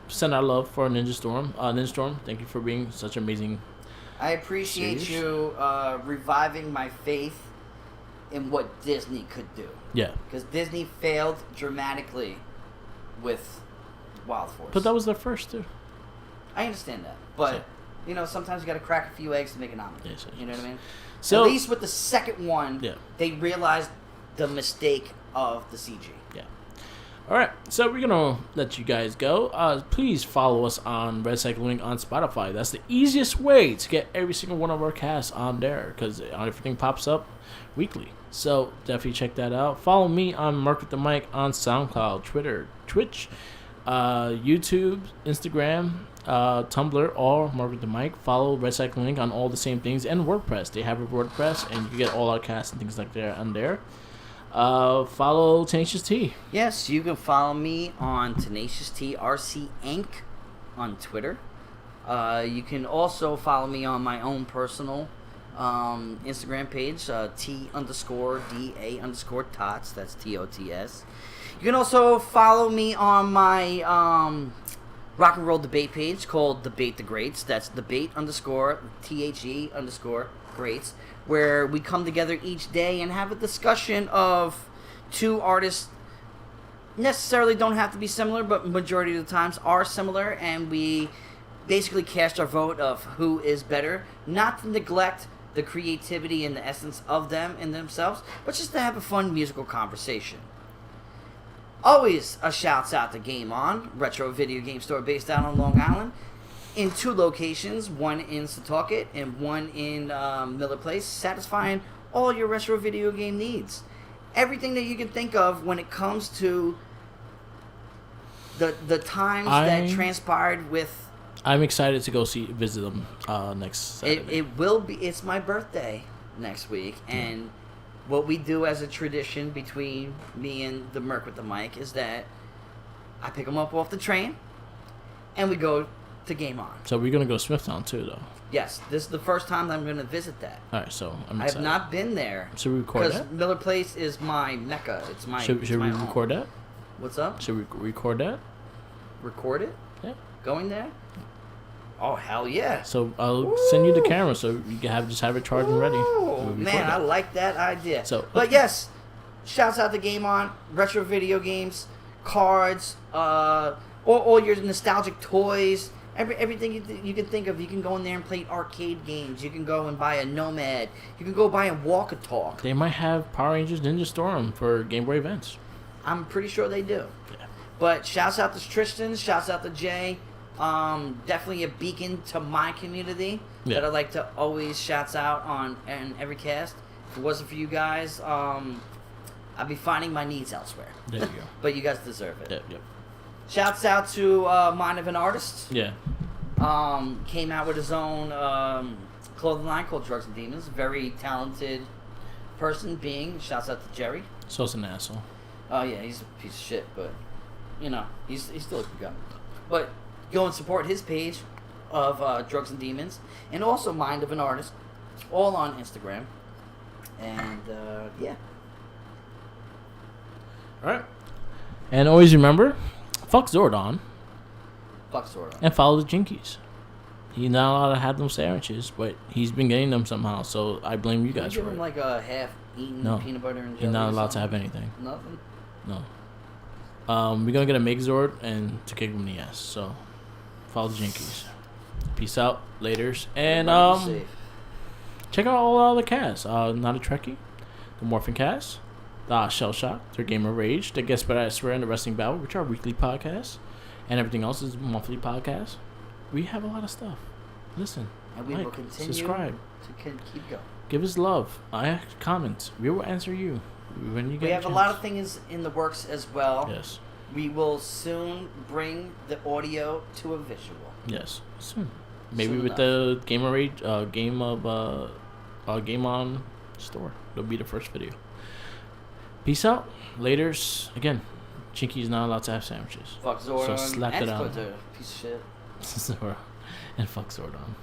Speaker 1: send our love for NinjaStorm. NinjaStorm, thank you for being such amazing.
Speaker 2: I appreciate you reviving my faith in what Disney could do.
Speaker 1: Yeah.
Speaker 2: Because Disney failed dramatically with Wild Force.
Speaker 1: But that was their first too.
Speaker 2: I understand that, but sometimes you got to crack a few eggs to make an omelet.
Speaker 1: Yes.
Speaker 2: You know what I mean?
Speaker 1: So
Speaker 2: at least with the second one, they realized the mistake of the CG.
Speaker 1: Yeah. All right, so we're gonna let you guys go. Please follow us on Red Cycling on Spotify. That's the easiest way to get every single one of our casts on there because everything pops up weekly. So definitely check that out. Follow me on Mark with the Mic on SoundCloud, Twitter, Twitch, YouTube, Instagram, Tumblr, or Mark with the Mic. Follow Red Cycling on all the same things and WordPress. They have a WordPress, and you can get all our casts and things like that on there. Follow Tenacious T.
Speaker 2: Yes, you can follow me on Tenacious T RC Inc. on Twitter. You can also follow me on my own personal Instagram page, T_DA_tots. That's TOTS. You can also follow me on my rock and roll debate page called Debate the Greats. That's debate_THE_greats, where we come together each day and have a discussion of two artists. Necessarily don't have to be similar, but majority of the times are similar, and we basically cast our vote of who is better. Not to neglect the creativity and the essence of them and themselves, but just to have a fun musical conversation. Always a shouts out to Game On, retro video game store based out on Long Island, in 2 locations, one in Setauket and one in Miller Place, satisfying all your retro video game needs. Everything that you can think of when it comes to the times that transpired with.
Speaker 1: I'm excited to go visit them next Saturday.
Speaker 2: It will be. It's my birthday next week, and what we do as a tradition between me and the Merc with the Mic is that I pick them up off the train, and we go to Game On.
Speaker 1: So we're gonna go Smithtown too, though.
Speaker 2: Yes, this is the first time that I'm going to visit that.
Speaker 1: All right, so I'm
Speaker 2: excited. I have not been there.
Speaker 1: Should we record that?
Speaker 2: Because Miller Place is my mecca. It's my.
Speaker 1: Should we record
Speaker 2: home.
Speaker 1: that?
Speaker 2: What's up?
Speaker 1: Should we record that?
Speaker 2: Record it?
Speaker 1: Yeah.
Speaker 2: Going there? Oh, hell yeah.
Speaker 1: So I'll send you the camera so you can just have it charged and ready.
Speaker 2: Oh, man, I like that idea.
Speaker 1: So,
Speaker 2: but yes, shouts out to Game On, retro video games, cards, all your nostalgic toys, everything you can think of. You can go in there and play arcade games. You can go and buy a Nomad. You can go buy a Walk and Talk.
Speaker 1: They might have Power Rangers NinjaStorm for Game Boy Advance.
Speaker 2: I'm pretty sure they do.
Speaker 1: Yeah.
Speaker 2: But shouts out to Tristan, shouts out to Jay. Definitely a beacon to my community that I like to always shouts out on every cast. If it wasn't for you guys, I'd be finding my needs elsewhere.
Speaker 1: There you go.
Speaker 2: But you guys deserve it.
Speaker 1: Yep.
Speaker 2: Shouts out to Mind of an Artist.
Speaker 1: Yeah.
Speaker 2: Came out with his own clothing line called Drugs and Demons. Very talented person being. Shouts out to Jerry.
Speaker 1: So's an asshole.
Speaker 2: Oh yeah, he's a piece of shit, but he's still a good guy. But go and support his page of Drugs and Demons, and also Mind of an Artist, all on Instagram. And yeah.
Speaker 1: All right. And always remember, fuck Zordon.
Speaker 2: Fuck Zordon.
Speaker 1: And follow the Jinkies. He's not allowed to have them sandwiches, but he's been getting them somehow. So I blame you guys for it.
Speaker 2: Give him like a half-eaten peanut butter and jelly.
Speaker 1: He's not allowed to have anything.
Speaker 2: Nothing.
Speaker 1: No. We're gonna get a Megazord and to kick him in the ass. So follow the Jinkies. Peace out, laters, and check out all the casts. Not a Trekkie, the MorphinCast, the Shell Shock, their Gamer Rage, the Guest But I Swear, and the Wrestling Battle, which are weekly podcasts, and everything else is monthly podcasts. We have a lot of stuff. Listen,
Speaker 2: and we will continue
Speaker 1: subscribe,
Speaker 2: to keep going.
Speaker 1: Give us love. Comments. We will answer you when you get.
Speaker 2: We have a lot of things in the works as well.
Speaker 1: Yes. We
Speaker 2: will soon bring the audio to a visual.
Speaker 1: Yes, soon. Maybe with the Gamer Rage Game On store. It'll be the first video. Peace out. Laters. Again, Chinky's not allowed to have sandwiches.
Speaker 2: Fuck Zordon.
Speaker 1: So slap it out.
Speaker 2: Piece of shit.
Speaker 1: Zordon. And fuck Zordon.